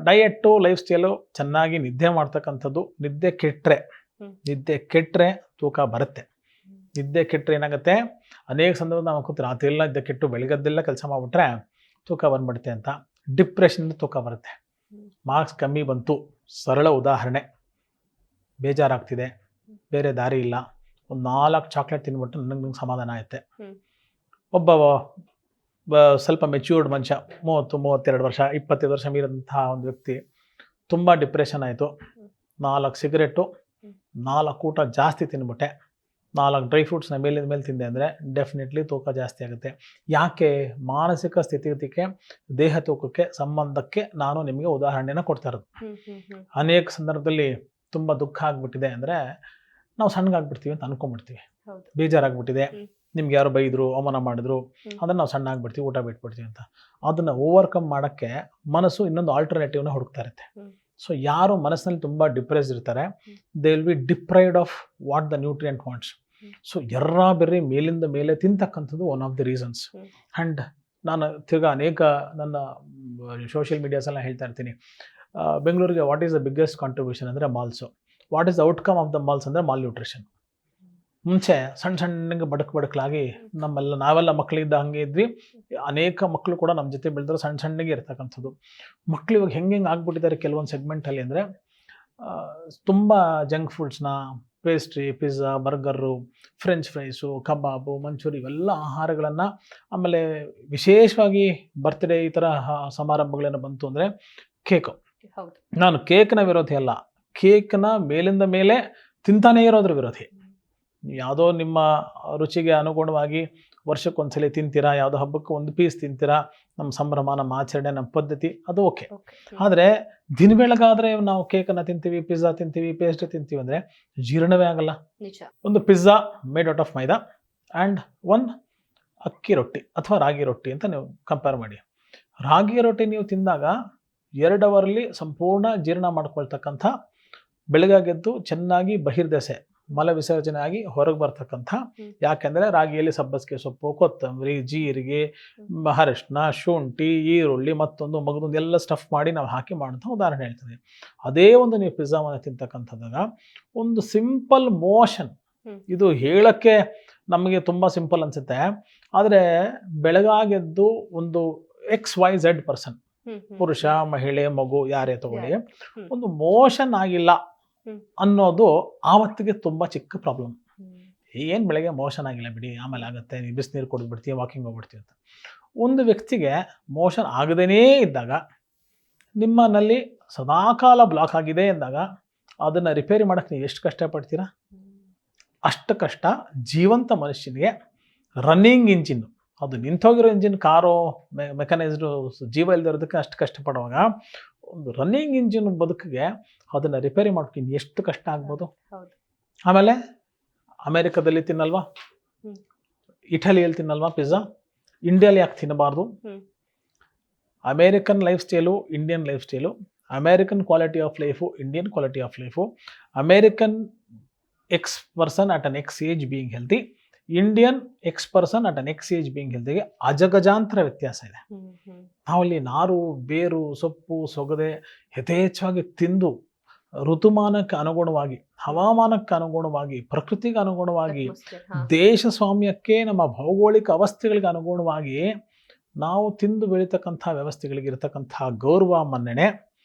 ಡಯೆಟ್ಟು, ಲೈಫ್ ಸ್ಟೈಲು, ಚೆನ್ನಾಗಿ ನಿದ್ದೆ ಮಾಡ್ತಕ್ಕಂಥದ್ದು. ನಿದ್ದೆ ಕೆಟ್ಟರೆ ತೂಕ ಬರುತ್ತೆ. ನಿದ್ದೆ ಕೆಟ್ಟರೆ ಏನಾಗುತ್ತೆ, ಅನೇಕ ಸಂದರ್ಭದಲ್ಲಿ ನಾವು ಕೂತು ರಾತ್ರಿ ಎಲ್ಲ ನಿದ್ದೆ ಕೆಟ್ಟು ಬೆಳಗ್ಗೆದ್ದೆಲ್ಲ ಕೆಲಸ ಮಾಡಿಬಿಟ್ರೆ ತೂಕ ಬಂದ್ಬಿಡುತ್ತೆ ಅಂತ. ಡಿಪ್ರೆಷನ್ ತೂಕ ಬರುತ್ತೆ. ಮಾರ್ಕ್ಸ್ ಕಮ್ಮಿ ಬಂತು, ಸರಳ ಉದಾಹರಣೆ, ಬೇಜಾರಾಗ್ತಿದೆ, ಬೇರೆ ದಾರಿ ಇಲ್ಲ, ಒಂದು 4 ಚಾಕ್ಲೇಟ್ ತಿಂದ್ಬಿಟ್ಟು ನಂಗೆ ಸಮಾಧಾನ ಆಯ್ತೆ. ಒಬ್ಬ ಸ್ವಲ್ಪ ಮೆಚ್ಯೂರ್ಡ್ ಮನುಷ್ಯ, 30-32 ವರ್ಷ, 25 ವರ್ಷ ಮೀರಿದಂತಹ ಒಂದು ವ್ಯಕ್ತಿ, ತುಂಬ ಡಿಪ್ರೆಷನ್ ಆಯಿತು, 4 ಸಿಗರೆಟು, 4 ಊಟ ಜಾಸ್ತಿ ತಿಂದ್ಬಿಟ್ಟೆ, 4 ಡ್ರೈ ಫ್ರೂಟ್ಸ್ನ ಮೇಲಿಂದ ಮೇಲೆ ತಿಂದೆ ಅಂದರೆ ಡೆಫಿನೆಟ್ಲಿ ತೂಕ ಜಾಸ್ತಿ ಆಗುತ್ತೆ. ಯಾಕೆ? ಮಾನಸಿಕ ಸ್ಥಿತಿಗತಿಗೆ, ದೇಹ ತೂಕಕ್ಕೆ, ಸಂಬಂಧಕ್ಕೆ ನಾನು ನಿಮಗೆ ಉದಾಹರಣೆನ ಕೊಡ್ತಾ ಇರೋದು. ಅನೇಕ ಸಂದರ್ಭದಲ್ಲಿ ತುಂಬ ದುಃಖ ಆಗಿಬಿಟ್ಟಿದೆ ಅಂದರೆ ನಾವು ಸಣ್ಣಗಾಗ್ಬಿಡ್ತೀವಿ ಅಂತ ಅನ್ಕೊಂಡ್ಬಿಡ್ತೀವಿ. ಬೇಜಾರಾಗ್ಬಿಟ್ಟಿದೆ, ನಿಮ್ಗೆ ಯಾರು ಬೈದರು, ಅವಮಾನ ಮಾಡಿದ್ರು, ಅದನ್ನು ನಾವು ಸಣ್ಣ ಆಗ್ಬಿಡ್ತೀವಿ, ಊಟ ಬಿಟ್ಬಿಡ್ತೀವಿ ಅಂತ. ಅದನ್ನು ಓವರ್ಕಮ್ ಮಾಡೋಕ್ಕೆ ಮನಸ್ಸು ಇನ್ನೊಂದು ಆಲ್ಟರ್ನೇಟಿವ್ನ ಹುಡುಕ್ತಾ ಇರುತ್ತೆ. ಸೊ ಯಾರು ಮನಸ್ಸಿನಲ್ಲಿ ತುಂಬ ಡಿಪ್ರೆಸ್ ಇರ್ತಾರೆ, they will be deprived of what the nutrient wants. So berry ಮೇಲಿಂದ ಮೇಲೆ ತಿಂತಕ್ಕಂಥದ್ದು one of the reasons. And ನಾನು ತಿರ್ಗಾ ಅನೇಕ ನನ್ನ ಸೋಷಿಯಲ್ ಮೀಡಿಯಾಸೆಲ್ಲ ಹೇಳ್ತಾ ಇರ್ತೀನಿ, ಬೆಂಗಳೂರಿಗೆ what is the biggest contribution ಅಂದರೆ malls. What is the outcome of the malls ಅಂದರೆ ಮಾಲ್ ನ್ಯೂಟ್ರಿಷನ್. ಮುಂಚೆ ಸಣ್ಣಗೆ ಬಡಕಲಾಗಿ ನಾವೆಲ್ಲ ಮಕ್ಕಳಿದ್ದ ಹಂಗೆ ಇದ್ವಿ. ಅನೇಕ ಮಕ್ಕಳು ಕೂಡ ನಮ್ಮ ಜೊತೆ ಬೆಳೆದ್ರು, ಸಣ್ಣಗೆ ಇರ್ತಕ್ಕಂಥದ್ದು. ಮಕ್ಕಳು ಇವಾಗ ಹೆಂಗೆ ಆಗ್ಬಿಟ್ಟಿದ್ದಾರೆ ಕೆಲವೊಂದು ಸೆಗ್ಮೆಂಟಲ್ಲಿ ಅಂದರೆ, ತುಂಬ ಜಂಕ್ ಫುಡ್ಸ್ನ, pastry, pizza, burger, French fries, kebab, manchurian ಇವೆಲ್ಲ ಆಹಾರಗಳನ್ನು, ಆಮೇಲೆ ವಿಶೇಷವಾಗಿ ಬರ್ತ್ಡೇ ಈ ಥರ ಸಮಾರಂಭಗಳೇನು ಬಂತು ಅಂದರೆ ಕೇಕು. ನಾನು ಕೇಕ್ನ ವಿರೋಧಿ ಅಲ್ಲ, ಕೇಕ್ನ ಮೇಲಿಂದ ಮೇಲೆ ತಿಂತಾನೇ ಇರೋದ್ರ ವಿರೋಧಿ. ಯಾವುದೋ ನಿಮ್ಮ ರುಚಿಗೆ ಅನುಗುಣವಾಗಿ ವರ್ಷಕ್ಕೊಂದ್ಸಲಿ ತಿಂತೀರಾ, ಯಾವುದೋ ಹಬ್ಬಕ್ಕೆ ಒಂದು ಪೀಸ್ ತಿಂತೀರಾ, ನಮ್ಮ ಸಂಭ್ರಮ, ನಮ್ಮ ಆಚರಣೆ, ನಮ್ಮ ಪದ್ಧತಿ, ಅದು ಓಕೆ. ಆದರೆ ದಿನ ಬೆಳಗಾದರೆ ನಾವು ಕೇಕನ್ನು ತಿಂತೀವಿ, ಪಿಜ್ಜಾ ತಿಂತೀವಿ, ಪೇಸ್ಟ್ರಿ ತಿಂತೀವಿ ಅಂದರೆ ಜೀರ್ಣವೇ ಆಗಲ್ಲ. ಒಂದು pizza made out of maida and ಒಂದು ಅಕ್ಕಿ ರೊಟ್ಟಿ ಅಥವಾ ರಾಗಿ ರೊಟ್ಟಿ ಅಂತ ನೀವು ಕಂಪೇರ್ ಮಾಡಿ. ರಾಗಿ ರೊಟ್ಟಿ ನೀವು ತಿಂದಾಗ 2 ಅವರಲ್ಲಿ ಸಂಪೂರ್ಣ ಜೀರ್ಣ ಮಾಡ್ಕೊಳ್ತಕ್ಕಂಥ, ಬೆಳಗಾಗೆದ್ದು ಚೆನ್ನಾಗಿ ಬಹಿರ್ದೆಸೆ ಮಲ ವಿಸರ್ಜನೆ ಆಗಿ ಹೊರಗೆ ಬರ್ತಕ್ಕಂಥ. ಯಾಕೆಂದರೆ ರಾಗಿಯಲ್ಲಿ ಸಬ್ಬಸಿಗೆ ಸೊಪ್ಪು, ಕೊತ್ತಂಬರಿ, ಜೀರಿಗೆ, ಅರಿಶಿನ, ಶುಂಠಿ, ಈರುಳ್ಳಿ, ಮತ್ತೊಂದು ಮಗದೊಂದು ಎಲ್ಲ ಸ್ಟಫ್ ಮಾಡಿ ನಾವು ಹಾಕಿ ಮಾಡೋಂಥ ಉದಾಹರಣೆ ಹೇಳ್ತದೆ. ಅದೇ ಒಂದು ನೀವು ಪಿಜ್ಜಾವನ್ನು ತಿಂತಕ್ಕಂಥದ್ದಾಗ ಒಂದು ಸಿಂಪಲ್ ಮೋಷನ್, ಇದು ಹೇಳೋಕ್ಕೆ ನಮಗೆ ತುಂಬ ಸಿಂಪಲ್ ಅನಿಸುತ್ತೆ, ಆದರೆ ಬೆಳಗಾಗೆದ್ದು ಒಂದು XYZ ಪರ್ಸನ್, ಪುರುಷ, ಮಹಿಳೆ, ಮಗು ಯಾರೇ ತಗೊಳ್ಳಿ, ಒಂದು ಮೋಷನ್ ಆಗಿಲ್ಲ ಅನ್ನೋದು ಆವತ್ತಿಗೆ ತುಂಬ ಚಿಕ್ಕ ಪ್ರಾಬ್ಲಮ್. ಏನು ಬೆಳಗ್ಗೆ ಮೋಷನ್ ಆಗಿಲ್ಲ ಬಿಡಿ, ಆಮೇಲೆ ಆಗುತ್ತೆ, ನೀವು ಬಿಸಿನೀರು ಕುಡಿದ್ಬಿಡ್ತೀವಿ, ವಾಕಿಂಗ್ ಹೋಗ್ಬಿಡ್ತೀವಿ ಅಂತ. ಒಂದು ವ್ಯಕ್ತಿಗೆ ಮೋಷನ್ ಆಗದೇ ಇದ್ದಾಗ, ನಿಮ್ಮನಲ್ಲಿ ಸದಾಕಾಲ ಬ್ಲಾಕ್ ಆಗಿದೆ ಎಂದಾಗ, ಅದನ್ನು ರಿಪೇರಿ ಮಾಡೋಕ್ಕೆ ನೀವು ಎಷ್ಟು ಕಷ್ಟಪಡ್ತೀರಾ? ಅಷ್ಟು ಕಷ್ಟ ಜೀವಂತ ಮನುಷ್ಯನಿಗೆ ರನ್ನಿಂಗ್ ಇಂಜಿನ್, ಅದು ನಿಂತೋಗಿರೋ ಇಂಜಿನ್, ಕಾರೋ, ಮೆಕ್ಯಾನೈಸ್ಡು, ಜೀವ ಇಲ್ದಿರೋದಕ್ಕೆ ಅಷ್ಟು ಕಷ್ಟಪಡುವಾಗ ಒಂದು ರನ್ನಿಂಗ್ ಇಂಜಿನ್ ಬದುಕಿಗೆ ಅದನ್ನು ರಿಪೇರಿ ಮಾಡೋಕ್ಕೆ ಎಷ್ಟು ಕಷ್ಟ ಆಗ್ಬೋದು? ಆಮೇಲೆ ಅಮೇರಿಕಾದಲ್ಲಿ ತಿನ್ನಲ್ವಾ, ಇಟಲಿಯಲ್ಲಿ ತಿನ್ನಲ್ವಾ ಪಿಜ್ಜಾ, ಇಂಡಿಯಲ್ಲಿ ಯಾಕೆ ತಿನ್ನಬಾರ್ದು? American life style, Indian life style, American quality of life, Indian quality of life, American X person at an X age being healthy, Indian X person at an X age being ಹೆಲ್ತಿಗೆ ಅಜಗಜಾಂತರ ವ್ಯತ್ಯಾಸ ಇದೆ. ನಾವಲ್ಲಿ ನಾರು, ಬೇರು, ಸೊಪ್ಪು, ಸೊಗದೆ ಯಥೇಚ್ಛವಾಗಿ ತಿಂದು ಋತುಮಾನಕ್ಕೆ ಅನುಗುಣವಾಗಿ, ಹವಾಮಾನಕ್ಕೆ ಅನುಗುಣವಾಗಿ, ಪ್ರಕೃತಿಗೆ ಅನುಗುಣವಾಗಿ, Atmosphere, ಹಾ. ದೇಶ ಸ್ವಾಮ್ಯಕ್ಕೆ, ನಮ್ಮ ಭೌಗೋಳಿಕ ಅವಸ್ಥೆಗಳಿಗೆ ಅನುಗುಣವಾಗಿ ನಾವು ತಿಂದು ಬೆಳೀತಕ್ಕಂಥ ವ್ಯವಸ್ಥೆಗಳಿಗೆ ಇರತಕ್ಕಂಥ ಗೌರವ ಮನ್ನಣೆ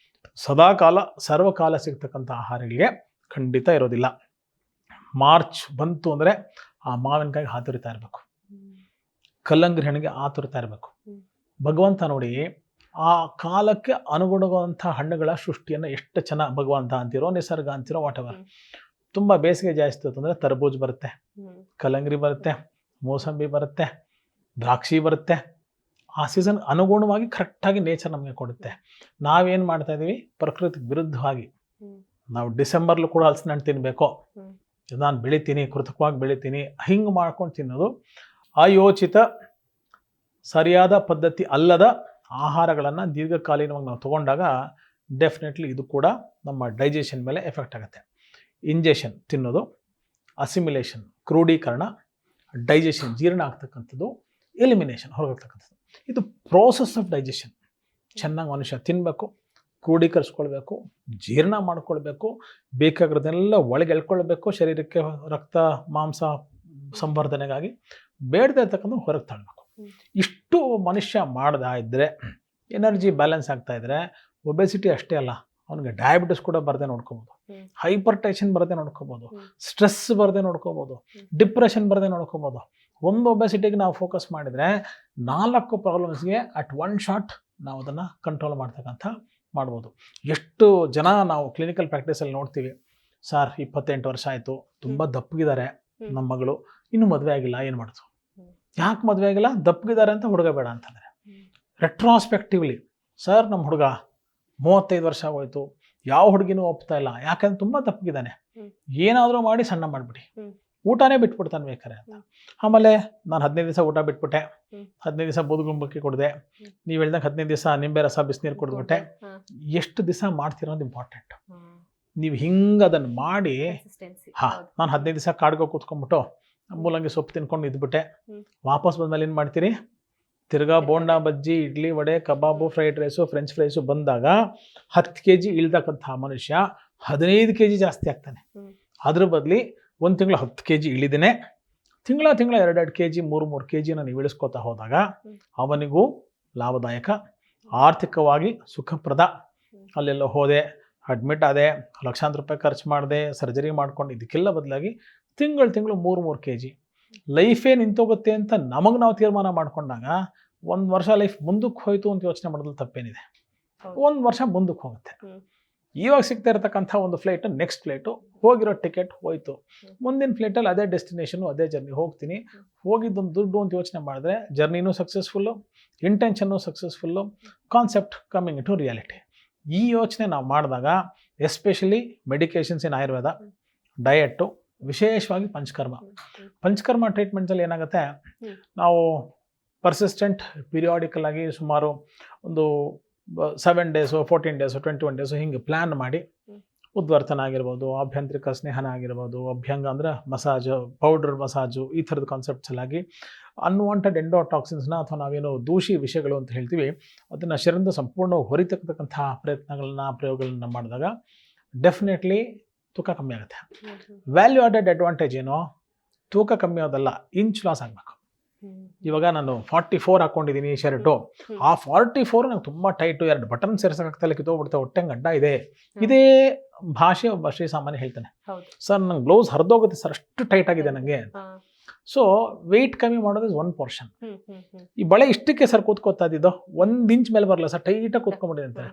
ಸದಾಕಾಲ ಸರ್ವಕಾಲ ಸಿಗ್ತಕ್ಕಂಥ ಆಹಾರಗಳಿಗೆ ಖಂಡಿತ ಇರೋದಿಲ್ಲ. ಮಾರ್ಚ್ ಬಂತು ಅಂದರೆ ಆ ಮಾವಿನಕಾಯಿಗೆ ಹಾತುರಿತಾ ಇರಬೇಕು, ಕಲ್ಲಂಗಡಿ ಹಣ್ಣಿಗೆ ಆತುರಿತಾ ಇರಬೇಕು. ಭಗವಂತ ನೋಡಿ ಆ ಕಾಲಕ್ಕೆ ಅನುಗುಣವಾದಂಥ ಹಣ್ಣುಗಳ ಸೃಷ್ಟಿಯನ್ನು ಎಷ್ಟು ಚೆನ್ನಾಗಿ ಭಗವಂತ ಅಂತಿರೋ, ನಿಸರ್ಗ ಅಂತಿರೋ, ವಾಟ್ ಎವರ್. ತುಂಬ ಬೇಸಿಗೆ ಜಾಸ್ತಿ ಅಂತಂದರೆ ತರಬೂಜ್ ಬರುತ್ತೆ, ಕಲ್ಲಂಗಡಿ ಬರುತ್ತೆ, ಮೋಸಂಬಿ ಬರುತ್ತೆ, ದ್ರಾಕ್ಷಿ ಬರುತ್ತೆ. ಆ ಸೀಸನ್ ಅನುಗುಣವಾಗಿ ಕರೆಕ್ಟಾಗಿ ನೇಚರ್ ನಮಗೆ ಕೊಡುತ್ತೆ. ನಾವೇನು ಮಾಡ್ತಾ ಇದ್ದೀವಿ, ಪ್ರಕೃತಿಗೆ ವಿರುದ್ಧವಾಗಿ ನಾವು ಡಿಸೆಂಬರ್ಲು ಕೂಡ ಹಲಸಿನ ಹಣ್ಣು ತಿನ್ನಬೇಕು, ನಾನು ಬೆಳಿತೀನಿ, ಕೃತಕವಾಗಿ ಬೆಳಿತೀನಿ, ಹಿಂಗೆ ಮಾಡ್ಕೊಂಡು ತಿನ್ನೋದು ಅಯೋಚಿತ, ಸರಿಯಾದ ಪದ್ಧತಿ ಅಲ್ಲದ ಆಹಾರಗಳನ್ನು ದೀರ್ಘಕಾಲೀನವಾಗಿ ನಾವು ತೊಗೊಂಡಾಗ ಡೆಫಿನೆಟ್ಲಿ ಇದು ಕೂಡ ನಮ್ಮ ಡೈಜೆಷನ್ ಮೇಲೆ ಎಫೆಕ್ಟ್ ಆಗುತ್ತೆ. ಇಂಜೆಷನ್ ತಿನ್ನೋದು, ಅಸಿಮಿಲೇಷನ್ ಕ್ರೋಢೀಕರಣ, ಡೈಜೆಷನ್ ಜೀರ್ಣ ಆಗ್ತಕ್ಕಂಥದ್ದು, ಎಲಿಮಿನೇಷನ್ ಹೊರಗೋಗ್ತಕ್ಕಂಥದ್ದು. ಇದು ಪ್ರೋಸೆಸ್ ಆಫ್ ಡೈಜೆಷನ್. ಚೆನ್ನಾಗಿ ಮನುಷ್ಯ ತಿನ್ನಬೇಕು, ಕ್ರೋಢೀಕರಿಸ್ಕೊಳ್ಬೇಕು, ಜೀರ್ಣ ಮಾಡ್ಕೊಳ್ಬೇಕು, ಬೇಕಾಗಿರೋದನ್ನೆಲ್ಲ ಒಳಗೆ ಎಳ್ಕೊಳ್ಬೇಕು, ಶರೀರಕ್ಕೆ ರಕ್ತ ಮಾಂಸ ಸಂವರ್ಧನೆಗಾಗಿ, ಬೇಡದೇ ಇರ್ತಕ್ಕಂಥ ಹೊರಗೆ ತಳ್ಳಬೇಕು. ಇಷ್ಟು ಮನುಷ್ಯ ಮಾಡ್ದಾ ಇದ್ದರೆ, ಎನರ್ಜಿ ಬ್ಯಾಲೆನ್ಸ್ ಆಗ್ತಾ ಇದ್ದರೆ, ಒಬೆಸಿಟಿ ಅಷ್ಟೇ ಅಲ್ಲ, ಅವನಿಗೆ ಡಯಾಬಿಟಿಸ್ ಕೂಡ ಬರದೆ ನೋಡ್ಕೋಬೋದು, ಹೈಪರ್ ಟೆನ್ಷನ್ ಬರದೆ ನೋಡ್ಕೋಬೋದು, ಸ್ಟ್ರೆಸ್ ಬರದೆ ನೋಡ್ಕೋಬೋದು, ಡಿಪ್ರೆಷನ್ ಬರದೆ ನೋಡ್ಕೋಬೋದು. ಒಂದು ಒಬೆಸಿಟಿಗೆ ನಾವು ಫೋಕಸ್ ಮಾಡಿದರೆ 4 ಪ್ರಾಬ್ಲಮ್ಸ್ಗೆ ಅಟ್ ಒನ್ ಶಾಟ್ ನಾವು ಅದನ್ನು ಕಂಟ್ರೋಲ್ ಮಾಡ್ಬೋದು. ಎಷ್ಟು ಜನ ನಾವು ಕ್ಲಿನಿಕಲ್ ಪ್ರಾಕ್ಟೀಸಲ್ಲಿ ನೋಡ್ತೀವಿ, ಸರ್ 28 ವರ್ಷ ಆಯಿತು, ತುಂಬ ದಪ್ಪಗಿದ್ದಾರೆ ನಮ್ಮ ಮಗಳು, ಇನ್ನೂ ಮದುವೆ ಆಗಿಲ್ಲ, ಏನು ಮಾಡ್ತು? ಯಾಕೆ ಮದುವೆ ಆಗಿಲ್ಲ? ದಪ್ಪಗಿದ್ದಾರೆ ಅಂತ ಹುಡುಗ ಬೇಡ ಅಂತಂದರೆ. ರೆಟ್ರಾಸ್ಪೆಕ್ಟಿವ್ಲಿ, ಸರ್ ನಮ್ಮ ಹುಡುಗ 35 ವರ್ಷ ಆಗೋಯ್ತು, ಯಾವ ಹುಡುಗಿನೂ ಒಪ್ತಾ ಇಲ್ಲ, ಯಾಕಂದ್ರೆ ತುಂಬ ದಪ್ಪಗಿದ್ದಾನೆ, ಏನಾದರೂ ಮಾಡಿ ಸಣ್ಣ ಮಾಡಿಬಿಡಿ, ಊಟನೇ ಬಿಟ್ಬಿಡ್ತಾನೆ ಬೇಕಾರೆ ಅಂತ. ಆಮೇಲೆ ನಾನು 15 ದಿವಸ ಊಟ ಬಿಟ್ಬಿಟ್ಟೆ, 15 ದಿವಸ ಬೂದುಗುಂಬಕ್ಕೆ ಕೊಡಿದೆ, ನೀವು ಹೇಳ್ದಂಗೆ 15 ದಿವಸ ನಿಂಬೆ ರಸ ಬಿಸಿನೀರು ಕುಡಿದ್ಬಿಟ್ಟೆ. ಎಷ್ಟು ದಿವಸ ಮಾಡ್ತಿರೋದು ಇಂಪಾರ್ಟೆಂಟ್. ನೀವು ಹಿಂಗೆ ಅದನ್ನು ಮಾಡಿ, ನಾನು 15 ದಿವಸ ಕಾಡ್ಗೋ ಕೂತ್ಕೊಂಡ್ಬಿಟ್ಟು ಮೂಲಂಗಿ ಸೊಪ್ಪು ತಿನ್ಕೊಂಡು ಇದ್ಬಿಟ್ಟೆ, ವಾಪಸ್ ಬಂದಮೇಲೆ ಏನು ಮಾಡ್ತೀರಿ? ತಿರ್ಗಾ ಬೋಂಡ, ಬಜ್ಜಿ, ಇಡ್ಲಿ, ವಡೆ, ಕಬಾಬು, ಫ್ರೈಡ್ ರೈಸು, ಫ್ರೆಂಚ್ ಫ್ರೈಸು ಬಂದಾಗ 10 kg ಇಳ್ತಕ್ಕಂಥ ಮನುಷ್ಯ 15 kg ಜಾಸ್ತಿ ಆಗ್ತಾನೆ. ಅದ್ರ ಬದಲಿ 1 ತಿಂಗಳು 10 kg ಇಳಿದೇನೆ, ತಿಂಗಳ 2 kg 3 kg ನೀವು ಇಳಿಸ್ಕೋತಾ ಹೋದಾಗ ಅವನಿಗೂ ಲಾಭದಾಯಕ, ಆರ್ಥಿಕವಾಗಿ ಸುಖಪ್ರದ. ಅಲ್ಲೆಲ್ಲ ಹೋದೆ, ಅಡ್ಮಿಟ್ ಆದೆ, ಲಕ್ಷಾಂತರ ರೂಪಾಯಿ ಖರ್ಚು ಮಾಡಿದೆ, ಸರ್ಜರಿ ಮಾಡ್ಕೊಂಡು, ಇದಕ್ಕೆಲ್ಲ ಬದಲಾಗಿ ತಿಂಗಳು 3 kg ಲೈಫೇ ನಿಂತೋಗುತ್ತೆ ಅಂತ ನಮಗೆ ನಾವು ತೀರ್ಮಾನ ಮಾಡ್ಕೊಂಡಾಗ 1 ವರ್ಷ ಲೈಫ್ ಮುಂದಕ್ಕೆ ಹೋಯ್ತು ಅಂತ ಯೋಚನೆ ಮಾಡೋದ್ರಲ್ಲಿ ತಪ್ಪೇನಿದೆ. 1 ವರ್ಷ ಮುಂದಕ್ಕೆ ಹೋಗುತ್ತೆ. ಇವಾಗ ಸಿಗ್ತಾ ಇರತಕ್ಕಂಥ ಒಂದು ಫ್ಲೈಟು, ನೆಕ್ಸ್ಟ್ ಫ್ಲೈಟು, ಹೋಗಿರೋ ಟಿಕೆಟ್ ಹೋಯ್ತು, ಮುಂದಿನ ಫ್ಲೈಟಲ್ಲಿ ಅದೇ ಡೆಸ್ಟಿನೇಷನು, ಅದೇ ಜರ್ನಿ ಹೋಗ್ತೀನಿ. ಹೋಗಿದ್ದೊಂದು ದುಡ್ಡು ಅಂತ ಯೋಚನೆ ಮಾಡಿದ್ರೆ ಜರ್ನಿನೂ successful, intention successful, concept coming to reality. ಈ ಯೋಚನೆ ನಾವು ಮಾಡಿದಾಗ, especially medications in Ayurveda, diet, ವಿಶೇಷವಾಗಿ ಪಂಚಕರ್ಮ ಟ್ರೀಟ್ಮೆಂಟ್ಸಲ್ಲಿ ಏನಾಗುತ್ತೆ, ನಾವು ಪರ್ಸಿಸ್ಟೆಂಟ್ ಪೀರಿಯಾಡಿಕಲ್ ಆಗಿ ಸುಮಾರು ಒಂದು 7 ಡೇಸು, 14 ಡೇಸು, 21 ಡೇಸು ಹಿಂಗೆ ಪ್ಲ್ಯಾನ್ ಮಾಡಿ, ಉದ್ವರ್ತನ ಆಗಿರ್ಬೋದು, ಆಭ್ಯಂತರಿಕ ಸ್ನೇಹನ ಆಗಿರ್ಬೋದು, ಅಭ್ಯಂಗ ಅಂದರೆ ಮಸಾಜು, ಪೌಡರ್ ಮಸಾಜು, ಈ ಥರದ ಕಾನ್ಸೆಪ್ಟ್ಸಲ್ಲಾಗಿ ಅನ್ವಾಂಟೆಡ್ ಎಂಡೋಟಾಕ್ಸಿನ್ಸ್ನ ಅಥವಾ ನಾವೇನೋ ದೂಷಿ ವಿಷಯಗಳು ಅಂತ ಹೇಳ್ತೀವಿ, ಅದನ್ನು ಶರೀರದ ಸಂಪೂರ್ಣ ಹೊರಿತಕ್ಕಂಥ ಪ್ರಯೋಗಗಳನ್ನ ಮಾಡಿದಾಗ ಡೆಫಿನೆಟ್ಲಿ ತೂಕ ಕಮ್ಮಿ ಆಗುತ್ತೆ. ವ್ಯಾಲ್ಯೂ ಆಡೆಡ್ ಅಡ್ವಾಂಟೇಜ್ ಏನೋ, ತೂಕ ಕಮ್ಮಿ ಆಗೋದಲ್ಲ, ಇಂಚ್ ಲಾಸ್ ಆಗಬೇಕು. ಇವಾಗ ನಾನು 44 ಹಾಕೊಂಡಿದ್ದೀನಿ ಶರ್ಟು, ಆ 44 ನಂಗೆ ತುಂಬ ಟೈಟು, 2 ಬಟನ್ ಸೇರ್ಸೋಕ್ಕಾಗ್ತಲ್ಲ, ಕಿತ್ತೋಗ್ಬಿಡ್ತಾ, ಹೊಟ್ಟೆ ಗಡ್ಡ ಇದೆ. ಇದೇ ಭಾಷೆ ಒಬ್ಬ ಶ್ರೀ ಸಾಮಾನ್ಯ ಹೇಳ್ತಾನೆ, ಸರ್ ನಂಗೆ ಬ್ಲೌಸ್ ಹರಿದೋಗುತ್ತೆ ಸರ್, ಅಷ್ಟು ಟೈಟ್ ಆಗಿದೆ ನನಗೆ. ಸೊ ವೆಯ್ಟ್ ಕಮ್ಮಿ ಮಾಡೋದು 1 ಪೋರ್ಷನ್. ಈ ಬಳೆ ಇಷ್ಟಕ್ಕೆ ಸರ್ ಕೂತ್ಕೋತಾ ಇದ್ದಿದ್ದು, 1 ಇಂಚ್ ಮೇಲೆ ಬರಲ್ಲ ಸರ್, ಟೈಟಾಗಿ ಕೂತ್ಕೊಂಡ್ಬಿಟ್ಟಿದೆ ಅಂತಾರೆ.